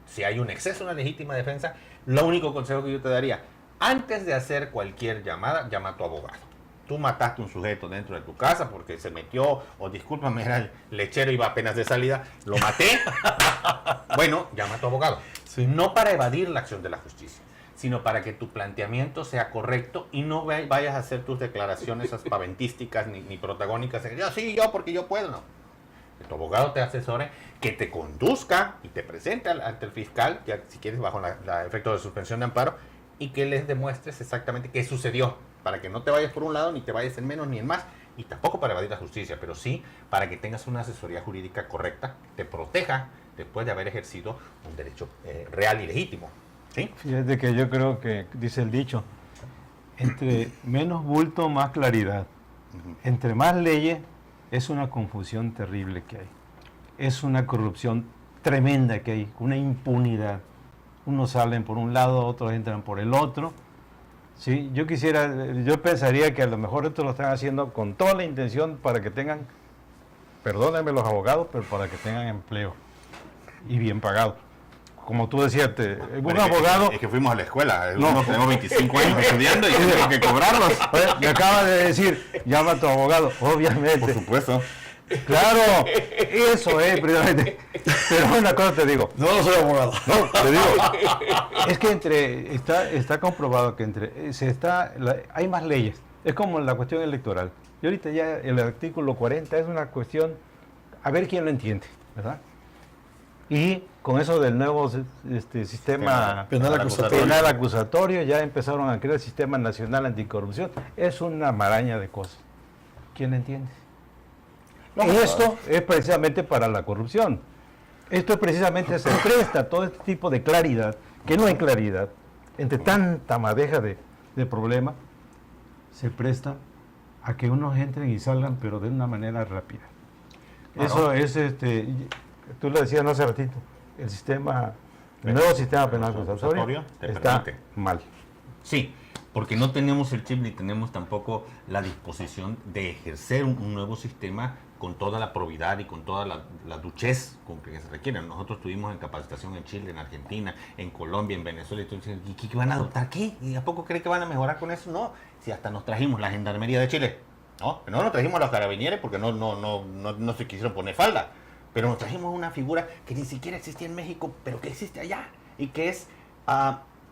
Si hay un exceso en la legítima defensa, lo único consejo que yo te daría, antes de hacer cualquier llamada, llama a tu abogado. Tú mataste a un sujeto dentro de tu casa porque se metió, o discúlpame, era el lechero, iba apenas de salida, lo maté. Bueno, llama a tu abogado. Sí. No para evadir la acción de la justicia, sino para que tu planteamiento sea correcto y no vayas a hacer tus declaraciones aspaventísticas ni protagónicas. Yo porque yo puedo, no. Que tu abogado te asesore, que te conduzca y te presente ante el fiscal, ya si quieres bajo la efecto de suspensión de amparo, y que les demuestres exactamente qué sucedió, para que no te vayas por un lado, ni te vayas en menos ni en más, y tampoco para evadir la justicia, pero sí para que tengas una asesoría jurídica correcta, te proteja después de haber ejercido un derecho real y legítimo. ¿Sí? Fíjate que yo creo que, dice el dicho, entre menos bulto, más claridad. Entre más leyes, es una confusión terrible que hay. Es una corrupción tremenda que hay, una impunidad. Unos salen por un lado, otros entran por el otro. Sí, yo pensaría que a lo mejor esto lo están haciendo con toda la intención para que tengan, perdónenme los abogados, pero para que tengan empleo y bien pagado. Como tú decías, un abogado... Es que fuimos a la escuela, tenemos 25 años estudiando y tenemos que cobrarlos. Me acaba de decir, llama a tu abogado, obviamente. Por supuesto. Claro, eso es, precisamente. Pero una cosa te digo. No soy abogado. No, te digo. Es que está comprobado que hay más leyes. Es como la cuestión electoral. Y ahorita ya el artículo 40 es una cuestión, a ver quién lo entiende, ¿verdad? Y con eso del nuevo sistema penal acusatorio, ya empezaron a crear el Sistema Nacional Anticorrupción. Es una maraña de cosas. ¿Quién lo entiende? No, esto es precisamente para la corrupción. Esto precisamente se presta todo este tipo de claridad, que no hay claridad, entre tanta madeja de problemas, se presta a que unos entren y salgan, pero de una manera rápida. Eso es, tú lo decías hace ratito, el nuevo sistema penal acusatorio está mal. Sí, porque no tenemos el chip ni tenemos tampoco la disposición de ejercer un nuevo sistema con toda la probidad y con toda la duchez con que se requiere. Nosotros estuvimos en capacitación en Chile, en Argentina, en Colombia, en Venezuela, y ¿qué van a adoptar qué? ¿Y a poco cree que van a mejorar con eso? No, si hasta nos trajimos la Gendarmería de Chile, no nos trajimos a los carabineros porque no se quisieron poner falda, pero nos trajimos una figura que ni siquiera existía en México, pero que existe allá, y que es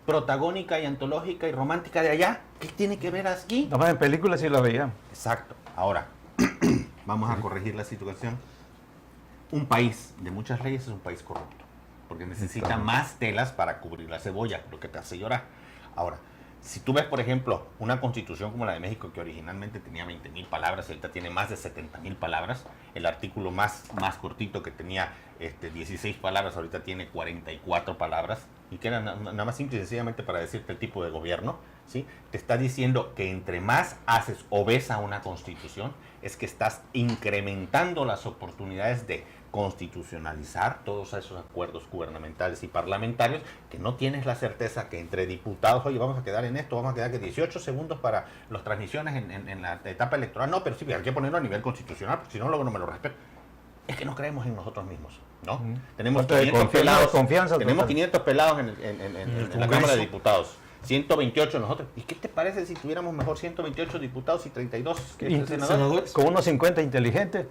protagónica y antológica y romántica de allá. ¿Qué tiene que ver aquí? No, en películas sí la veían. Exacto. Ahora, vamos a corregir la situación. Un país de muchas leyes es un país corrupto, porque necesita más telas para cubrir la cebolla, lo que te hace llorar. Ahora, si tú ves, por ejemplo, una constitución como la de México, que originalmente tenía 20,000 palabras, y ahorita tiene más de 70,000 palabras, el artículo más cortito que tenía 16 palabras, ahorita tiene 44 palabras, y que era nada más simple y sencillamente para decirte el tipo de gobierno. ¿sí? Te está diciendo que entre más haces o ves a una constitución, es que estás incrementando las oportunidades de constitucionalizar todos esos acuerdos gubernamentales y parlamentarios, que no tienes la certeza que entre diputados, oye, vamos a quedar en esto, vamos a quedar que 18 segundos para las transmisiones en la etapa electoral. No, pero sí, hay que ponerlo a nivel constitucional, porque si no, luego no me lo respeto. Es que no creemos en nosotros mismos, ¿no? Tenemos 500 pelados, tenemos 500 pelados en la Cámara de Diputados. 128 nosotros. ¿Y qué te parece si tuviéramos mejor 128 diputados y 32 senadores? Con unos 50 inteligentes.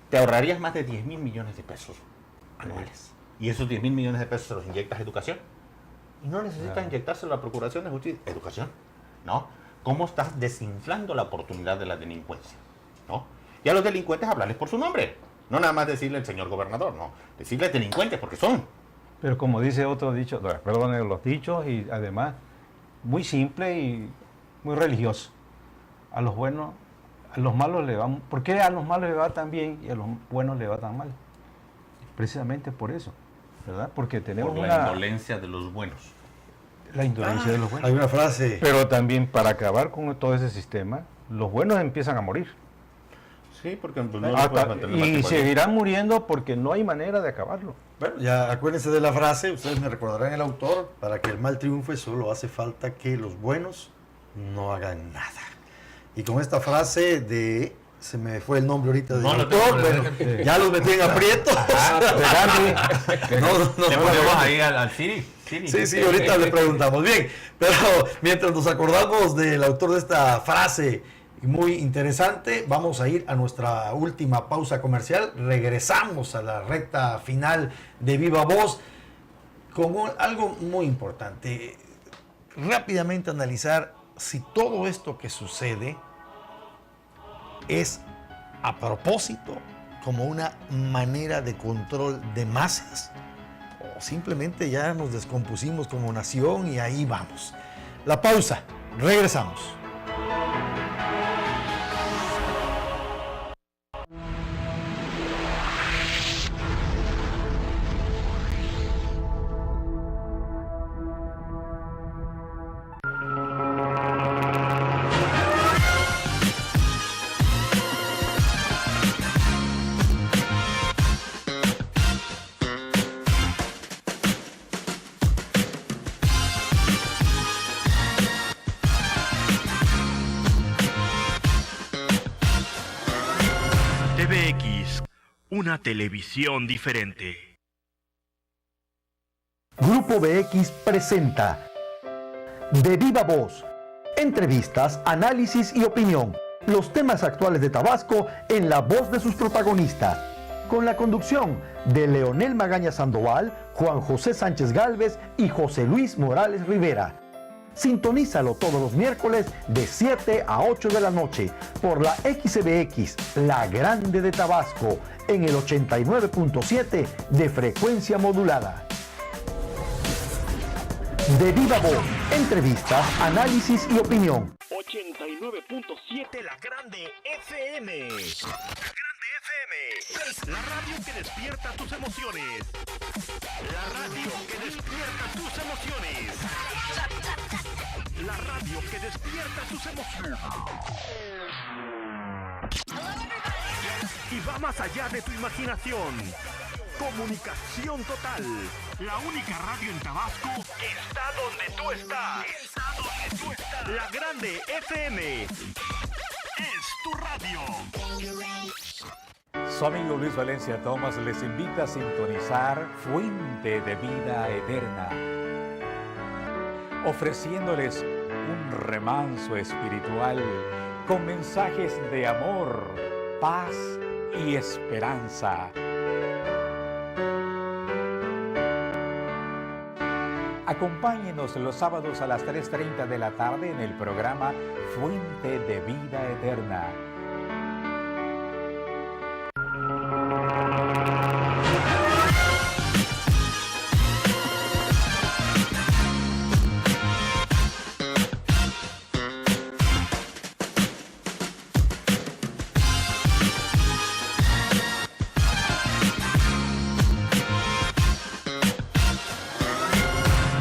Te ahorrarías más de 10.000 millones de pesos anuales. Y esos 10.000 millones de pesos se los inyectas a educación. Y no necesitas inyectárselo a la Procuración de Justicia. Educación, ¿no? ¿Cómo estás desinflando la oportunidad de la delincuencia? ¿No? Y a los delincuentes hablarles por su nombre. No nada más decirle el señor gobernador, no. Decirles delincuentes porque son. Pero como dice otro dicho, perdón, los dichos, y además muy simple y muy religioso. A los buenos, a los malos le va. ¿Por qué a los malos le va tan bien y a los buenos le va tan mal? Precisamente por eso, ¿verdad? Porque tenemos por la indolencia de los buenos. La indolencia de los buenos. Hay una frase. Pero también para acabar con todo ese sistema, los buenos empiezan a morir. Sí, porque pues, no lo puedes mantener más y tiempo. seguirán muriendo porque no hay manera de acabarlo. Bueno, ya acuérdense de la frase, ustedes me recordarán el autor, para que el mal triunfe solo hace falta que los buenos no hagan nada. Y con esta frase de, se me fue el nombre ahorita del autor, bueno, ya los metí en aprietos. Le ponemos ahí al Siri. Sí, ahorita le preguntamos. Bien, pero mientras nos acordamos del autor de esta frase muy interesante, vamos a ir a nuestra última pausa comercial. Regresamos a la recta final de Viva Voz con algo muy importante. Rápidamente analizar si todo esto que sucede es a propósito, como una manera de control de masas, o simplemente ya nos descompusimos como nación y ahí vamos. La pausa, regresamos. TVX, una televisión diferente. Grupo BX presenta De Viva Voz. Entrevistas, análisis y opinión. Los temas actuales de Tabasco en la voz de sus protagonistas. Con la conducción de Leonel Magaña Sandoval, Juan José Sánchez Gálvez y José Luis Morales Rivera. Sintonízalo todos los miércoles de 7 a 8 de la noche por la XBX, la Grande de Tabasco, en el 89.7 de frecuencia modulada. De Viva Voz, entrevistas, análisis y opinión. 89.7 La Grande FM. La Grande FM. La radio que despierta tus emociones. La radio que despierta tus emociones. La radio que despierta tus emociones. Y va más allá de tu imaginación. Comunicación total. La única radio en Tabasco que está donde tú estás. La Grande FM. Es tu radio. Su amigo Luis Valencia Thomas les invita a sintonizar Fuente de Vida Eterna, ofreciéndoles un remanso espiritual con mensajes de amor, paz y esperanza. Acompáñenos los sábados a las 3:30 de la tarde en el programa Fuente de Vida Eterna.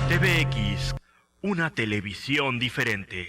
TVX, una televisión diferente.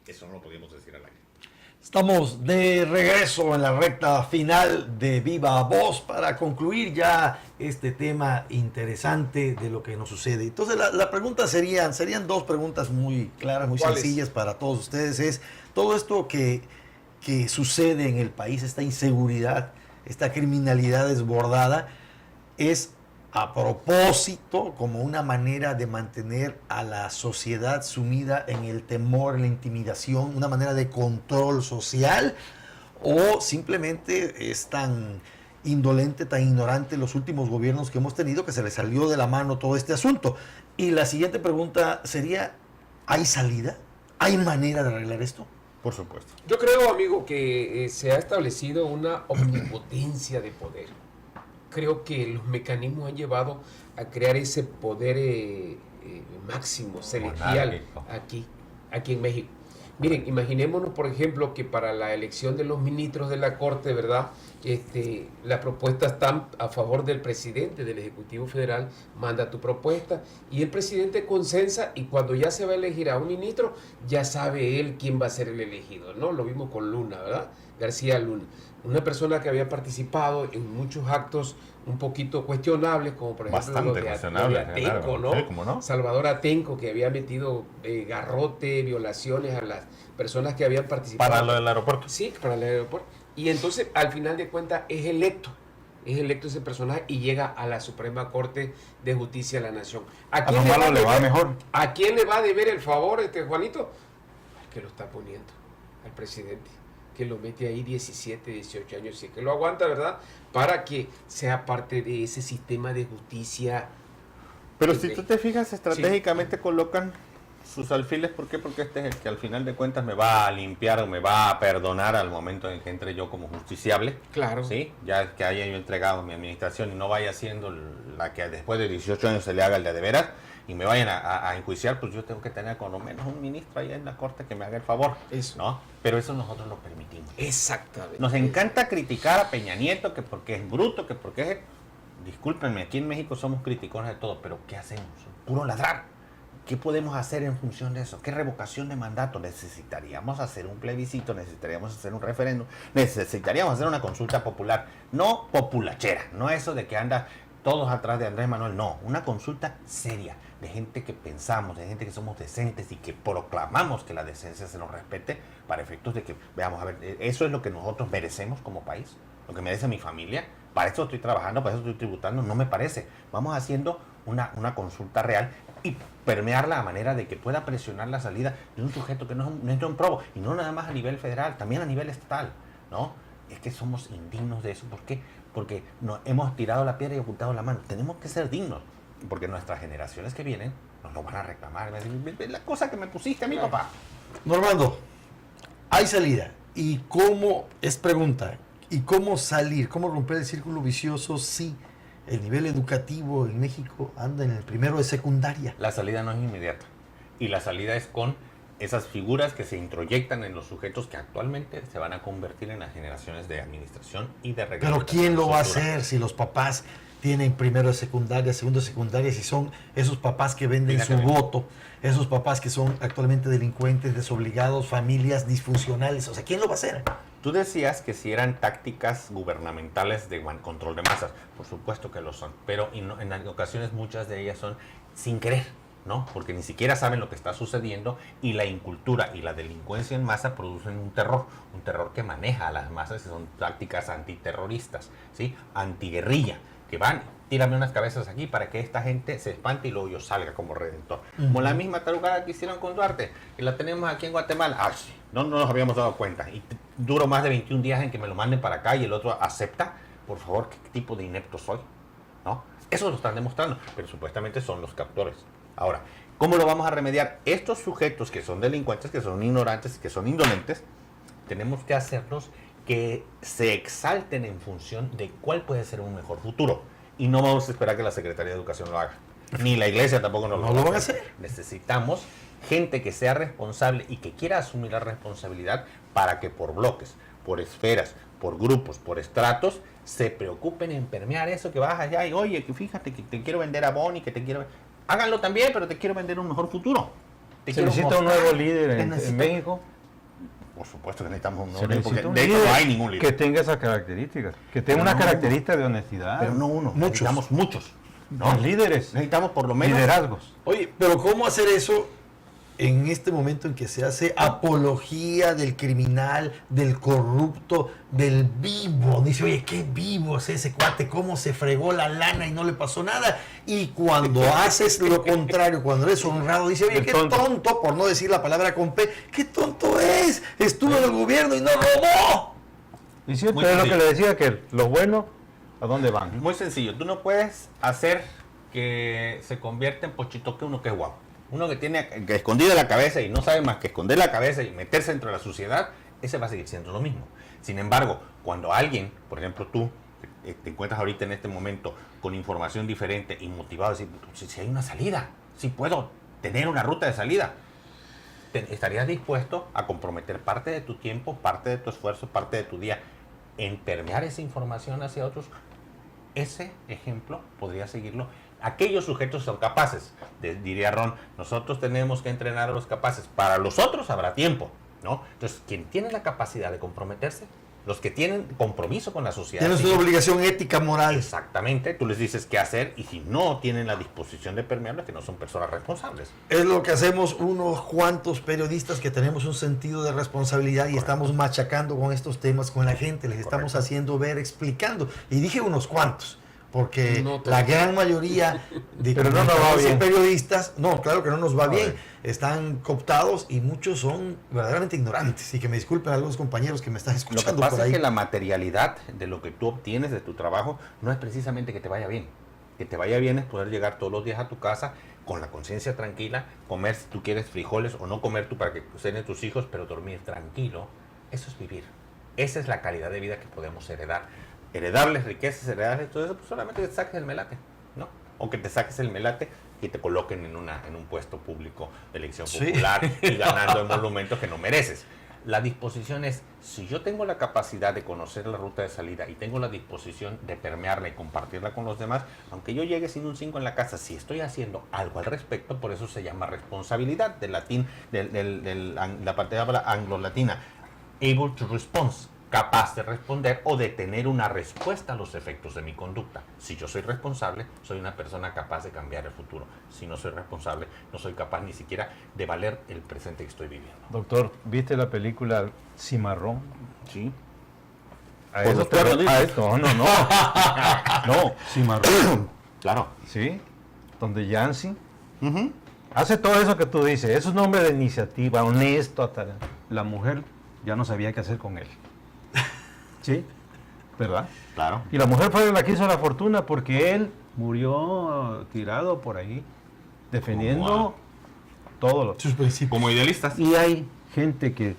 Eso no lo podíamos decir al aire. Estamos de regreso en la recta final de Viva Voz para concluir ya este tema interesante de lo que nos sucede. Entonces la pregunta serían dos preguntas muy claras, muy sencillas para todos ustedes. Es todo esto que sucede en el país, esta inseguridad, esta criminalidad desbordada, es a propósito, como una manera de mantener a la sociedad sumida en el temor, en la intimidación, una manera de control social, o simplemente es tan indolente, tan ignorante los últimos gobiernos que hemos tenido que se les salió de la mano todo este asunto. Y la siguiente pregunta sería, ¿hay salida? ¿Hay manera de arreglar esto? Por supuesto. Yo creo, amigo, que se ha establecido una omnipotencia de poder. Creo que los mecanismos han llevado a crear ese poder máximo, celestial, aquí en México. Miren, imaginémonos, por ejemplo, que para la elección de los ministros de la Corte, ¿verdad? Las propuestas están a favor del presidente del Ejecutivo Federal, manda tu propuesta y el presidente consensa, y cuando ya se va a elegir a un ministro, ya sabe él quién va a ser el elegido, ¿no? Lo vimos con Luna, ¿verdad? García Luna. Una persona que había participado en muchos actos un poquito cuestionables, como por ejemplo Bastante cuestionables, Atenco, ¿no? Sí, ¿cómo no? Salvador Atenco, que había metido garrote, violaciones a las personas que habían participado. Para lo del aeropuerto. Sí, para el aeropuerto. Y entonces, al final de cuentas, es electo ese personaje y llega a la Suprema Corte de Justicia de la Nación. A lo malo le va mejor. ¿A quién le va a deber el favor, Juanito? Al que lo está poniendo, al presidente, que lo mete ahí 17, 18 años, y que lo aguanta, ¿verdad? Para que sea parte de ese sistema de justicia. Pero si tú te fijas, estratégicamente colocan sus alfiles. ¿Por qué? Porque este es el que al final de cuentas me va a limpiar o me va a perdonar al momento en que entre yo como justiciable. Claro. ¿Sí? Ya que haya yo entregado mi administración y no vaya siendo la que después de 18 años se le haga el de veras y me vayan a enjuiciar, pues yo tengo que tener con lo menos un ministro ahí en la corte que me haga el favor. Eso. ¿No? Pero eso nosotros lo permitimos. Exactamente. Nos encanta criticar a Peña Nieto, que porque es bruto, que porque es... Discúlpenme, aquí en México somos criticones de todo, pero ¿qué hacemos? Puro ladrar. ¿Qué podemos hacer en función de eso? ¿Qué revocación de mandato? Necesitaríamos hacer un plebiscito, necesitaríamos hacer un referéndum, necesitaríamos hacer una consulta popular, no populachera, no eso de que anda todos atrás de Andrés Manuel, no, una consulta seria, de gente que pensamos, de gente que somos decentes y que proclamamos que la decencia se nos respete para efectos de que, veamos, a ver, eso es lo que nosotros merecemos como país, lo que merece mi familia, para eso estoy trabajando, para eso estoy tributando, no me parece. Vamos haciendo una consulta real y permearla a manera de que pueda presionar la salida de un sujeto que no es un probo, y no nada más a nivel federal, también a nivel estatal, ¿no? Es que somos indignos de eso. ¿Por qué? Porque nos hemos tirado la piedra y ocultado la mano. Tenemos que ser dignos, porque nuestras generaciones que vienen nos lo van a reclamar. Van a decir, la cosa que me pusiste a mi papá. Normando, hay salida. ¿Y cómo, es pregunta, y cómo salir, cómo romper el círculo vicioso si el nivel educativo en México anda en el primero de secundaria? La salida no es inmediata. Y la salida es con esas figuras que se introyectan en los sujetos que actualmente se van a convertir en las generaciones de administración y de reglamentación. Pero ¿quién lo va a hacer si los papás tienen primero de secundaria, segundo de secundaria, si son esos papás que venden su voto, esos papás que son actualmente delincuentes, desobligados, familias disfuncionales? O sea, ¿quién lo va a hacer? Tú decías que si eran tácticas gubernamentales de control de masas. Por supuesto que lo son, pero en ocasiones muchas de ellas son sin querer, ¿no? Porque ni siquiera saben lo que está sucediendo, y la incultura y la delincuencia en masa producen un terror que maneja a las masas, y son tácticas antiterroristas, ¿sí? Antiguerrilla, que van, tírame unas cabezas aquí para que esta gente se espante y luego yo salga como redentor. Como la misma tarugada que hicieron con Duarte, y la tenemos aquí en Guatemala. Ah, sí, no nos habíamos dado cuenta. Y duro más de 21 días en que me lo manden para acá y el otro acepta, por favor, ¿qué tipo de inepto soy? ¿No? Eso lo están demostrando, pero supuestamente son los captores. Ahora, ¿cómo lo vamos a remediar? Estos sujetos que son delincuentes, que son ignorantes, que son indolentes, tenemos que hacerlos que se exalten en función de cuál puede ser un mejor futuro. Y no vamos a esperar que la Secretaría de Educación lo haga. Ni la iglesia tampoco nos lo va a hacer. Necesitamos gente que sea responsable y que quiera asumir la responsabilidad para que por bloques, por esferas, por grupos, por estratos, se preocupen en permear eso que vas allá y oye, que fíjate que te quiero vender a Bonnie, que te quiero... Háganlo también, pero te quiero vender un mejor futuro. ¿Se necesita un nuevo líder en México? Por supuesto que necesitamos un nuevo Se líder, necesita porque un de hecho líder no hay ningún líder. que tenga esas características, que tenga Pero una no característica de honestidad. Pero no uno, necesitamos muchos. ¿No? Líderes, Necesitamos por lo menos... liderazgos. Oye, pero ¿cómo hacer eso en este momento en que se hace apología del criminal, del corrupto, del vivo? Dice, oye, qué vivo es ese cuate, cómo se fregó la lana y no le pasó nada. Y cuando haces lo contrario, cuando eres honrado, dice, oye, qué tonto, por no decir la palabra con P, qué tonto es, estuvo en el gobierno y no robó. Y cierto, es lo que le decía, que los buenos, ¿a dónde van? Muy sencillo, tú no puedes hacer que se convierta en pochitoque uno que es guapo. Uno que tiene que escondida la cabeza y no sabe más que esconder la cabeza y meterse dentro de la sociedad, ese va a seguir siendo lo mismo. Sin embargo, cuando alguien, por ejemplo tú, te encuentras ahorita en este momento con información diferente y motivado, decir, si hay una salida, si puedo tener una ruta de salida, ¿estarías dispuesto a comprometer parte de tu tiempo, parte de tu esfuerzo, parte de tu día en permear esa información hacia otros? Ese ejemplo podría seguirlo. Aquellos sujetos son capaces, diría Ron, nosotros tenemos que entrenar a los capaces, para los otros habrá tiempo, ¿no? Entonces, quien tiene la capacidad de comprometerse, los que tienen compromiso con la sociedad. Tienes una obligación ética, moral. Exactamente, tú les dices qué hacer y si no tienen la disposición de permearlo, es que no son personas responsables. Es lo que hacemos unos cuantos periodistas que tenemos un sentido de responsabilidad y estamos machacando con estos temas con la gente, les estamos haciendo ver, explicando. Y dije unos cuantos, porque la gran mayoría de periodistas, no, claro que no nos va bien, están cooptados y muchos son verdaderamente ignorantes. Y que me disculpen a algunos compañeros que me están escuchando. Lo que pasa por ahí. es que la materialidad de lo que tú obtienes de tu trabajo no es precisamente que te vaya bien. Que te vaya bien es poder llegar todos los días a tu casa con la conciencia tranquila, comer si tú quieres frijoles o no comer tú para que cenen tus hijos, pero dormir tranquilo. Eso es vivir. Esa es la calidad de vida que podemos heredar. Heredarles riquezas, heredarles todo eso, pues solamente que te saques el melate, ¿no? O que te saques el melate y te coloquen en un puesto público de elección popular y ganando emolumentos que no mereces. La disposición es, si yo tengo la capacidad de conocer la ruta de salida y tengo la disposición de permearla y compartirla con los demás, aunque yo llegue sin un 5 en la casa, si estoy haciendo algo al respecto, por eso se llama responsabilidad, del latín, la palabra anglo-latina, able to respond, capaz de responder o de tener una respuesta a los efectos de mi conducta. Si yo soy responsable, soy una persona capaz de cambiar el futuro. Si no soy responsable, no soy capaz ni siquiera de valer el presente que estoy viviendo. Doctor, ¿viste la película Cimarrón? Sí. A eso te no. No, Cimarrón. Claro. Sí, donde Yancy hace todo eso que tú dices. Es un hombre de iniciativa, honesto. Hasta la mujer ya no sabía qué hacer con él. Sí, ¿verdad? Claro. Y la mujer fue la que hizo la fortuna porque él murió tirado por ahí, defendiendo todos sus principios. Como idealistas. Y hay gente que,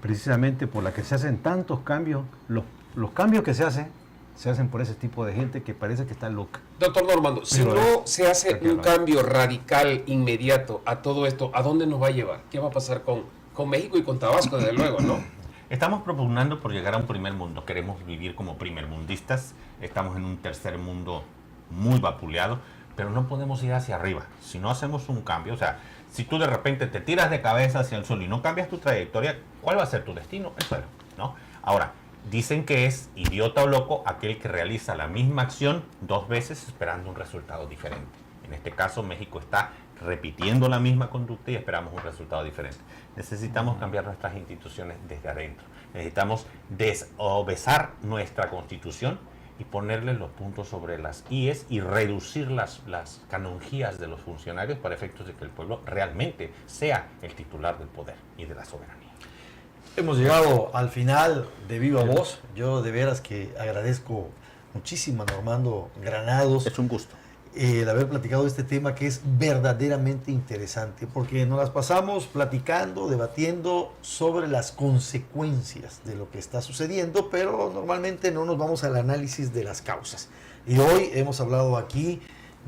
precisamente por la que se hacen tantos cambios, los cambios que se hacen por ese tipo de gente que parece que está loca. Doctor Normando, si no se hace un cambio radical, inmediato a todo esto, ¿a dónde nos va a llevar? ¿Qué va a pasar con México y con Tabasco, desde luego, no? Estamos propugnando por llegar a un primer mundo. Queremos vivir como primermundistas. Estamos en un tercer mundo muy vapuleado, pero no podemos ir hacia arriba. Si no hacemos un cambio, o sea, si tú de repente te tiras de cabeza hacia el sol y no cambias tu trayectoria, ¿cuál va a ser tu destino? El suelo, ¿no? Ahora, dicen que es idiota o loco aquel que realiza la misma acción 2 veces esperando un resultado diferente. En este caso, México está repitiendo la misma conducta y esperamos un resultado diferente. Necesitamos cambiar nuestras instituciones desde adentro. Necesitamos desobesar nuestra Constitución y ponerle los puntos sobre las IES y reducir las canonjías de los funcionarios para efectos de que el pueblo realmente sea el titular del poder y de la soberanía. Hemos llegado al final de Viva Voz. Yo de veras que agradezco muchísimo a Normando Granados. Es un gusto. El haber platicado de este tema que es verdaderamente interesante, porque nos las pasamos platicando, debatiendo sobre las consecuencias de lo que está sucediendo, pero normalmente no nos vamos al análisis de las causas. Y hoy hemos hablado aquí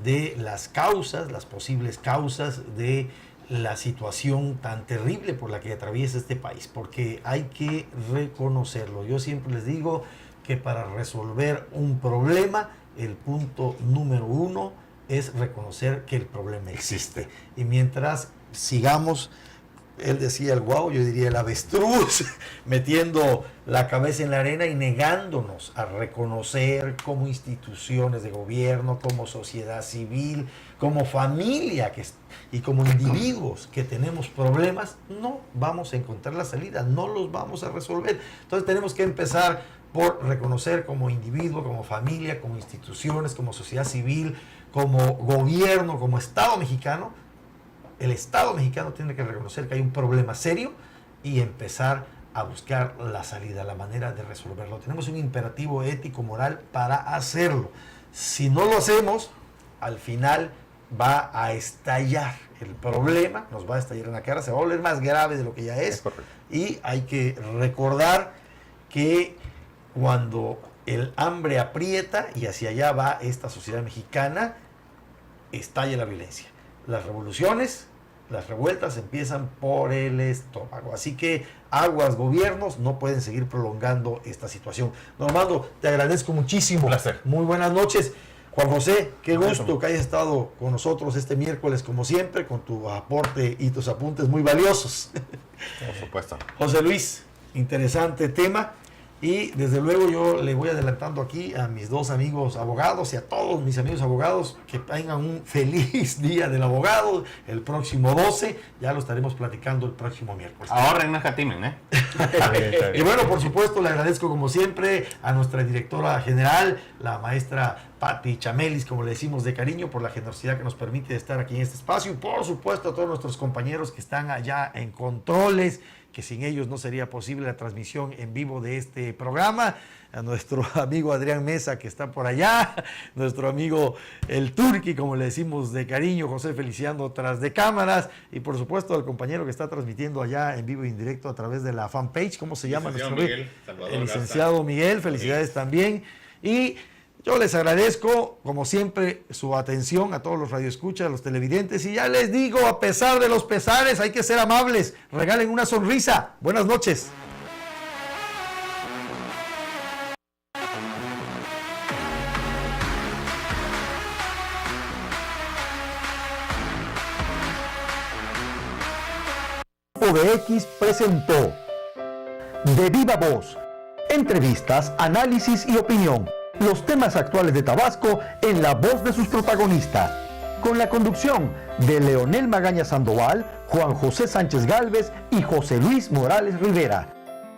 de las causas, las posibles causas de la situación tan terrible por la que atraviesa este país, porque hay que reconocerlo. Yo siempre les digo que para resolver un problema, el punto número 1 es reconocer que el problema existe. Y mientras sigamos, él decía el guau, yo diría el avestruz, metiendo la cabeza en la arena y negándonos a reconocer como instituciones de gobierno, como sociedad civil, como familia y como individuos que tenemos problemas, no vamos a encontrar la salida, no los vamos a resolver. Entonces tenemos que empezar por reconocer como individuo, como familia, como instituciones, como sociedad civil, como gobierno, como Estado mexicano. El Estado mexicano tiene que reconocer que hay un problema serio y empezar a buscar la salida, la manera de resolverlo. Tenemos un imperativo ético, moral para hacerlo. Si no lo hacemos, al final va a estallar el problema, nos va a estallar en la cara, se va a volver más grave de lo que ya es. Y hay que recordar que cuando el hambre aprieta, y hacia allá va esta sociedad mexicana, estalla la violencia. Las revoluciones, las revueltas empiezan por el estómago. Así que aguas, gobiernos, no pueden seguir prolongando esta situación. Normando, te agradezco muchísimo. Un placer. Muy buenas noches. Juan José, qué gusto que hayas estado con nosotros este miércoles, como siempre, con tu aporte y tus apuntes muy valiosos. Por supuesto. José Luis, interesante tema. Y desde luego yo le voy adelantando aquí a mis dos amigos abogados y a todos mis amigos abogados que tengan un feliz día del abogado el próximo 12. Ya lo estaremos platicando el próximo miércoles. Ahorren, no escatimen, ¿eh? Y bueno, por supuesto, le agradezco como siempre a nuestra directora general, la maestra Patti Chamelis, como le decimos de cariño, por la generosidad que nos permite estar aquí en este espacio. Y por supuesto a todos nuestros compañeros que están allá en controles, que sin ellos no sería posible la transmisión en vivo de este programa, a nuestro amigo Adrián Mesa, que está por allá, nuestro amigo el Turqui, como le decimos de cariño, José Feliciano tras de cámaras, y por supuesto al compañero que está transmitiendo allá en vivo e indirecto a través de la fanpage, ¿cómo se llama? Licenciado Miguel Salvador el licenciado Miguel, felicidades también. Y yo les agradezco, como siempre, su atención a todos los radioescuchas, a los televidentes. Y ya les digo, a pesar de los pesares, hay que ser amables. Regalen una sonrisa. Buenas noches. OVX presentó De Viva Voz. Entrevistas, análisis y opinión. Los temas actuales de Tabasco en la voz de sus protagonistas. Con la conducción de Leonel Magaña Sandoval, Juan José Sánchez Gálvez y José Luis Morales Rivera.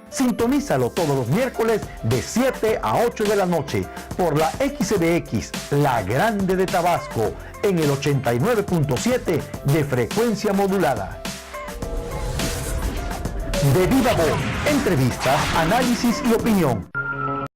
Sintonízalo todos los miércoles de 7 a 8 de la noche por la XBX, La Grande de Tabasco, en el 89.7 de frecuencia modulada. De Viva Voz, entrevistas, análisis y opinión.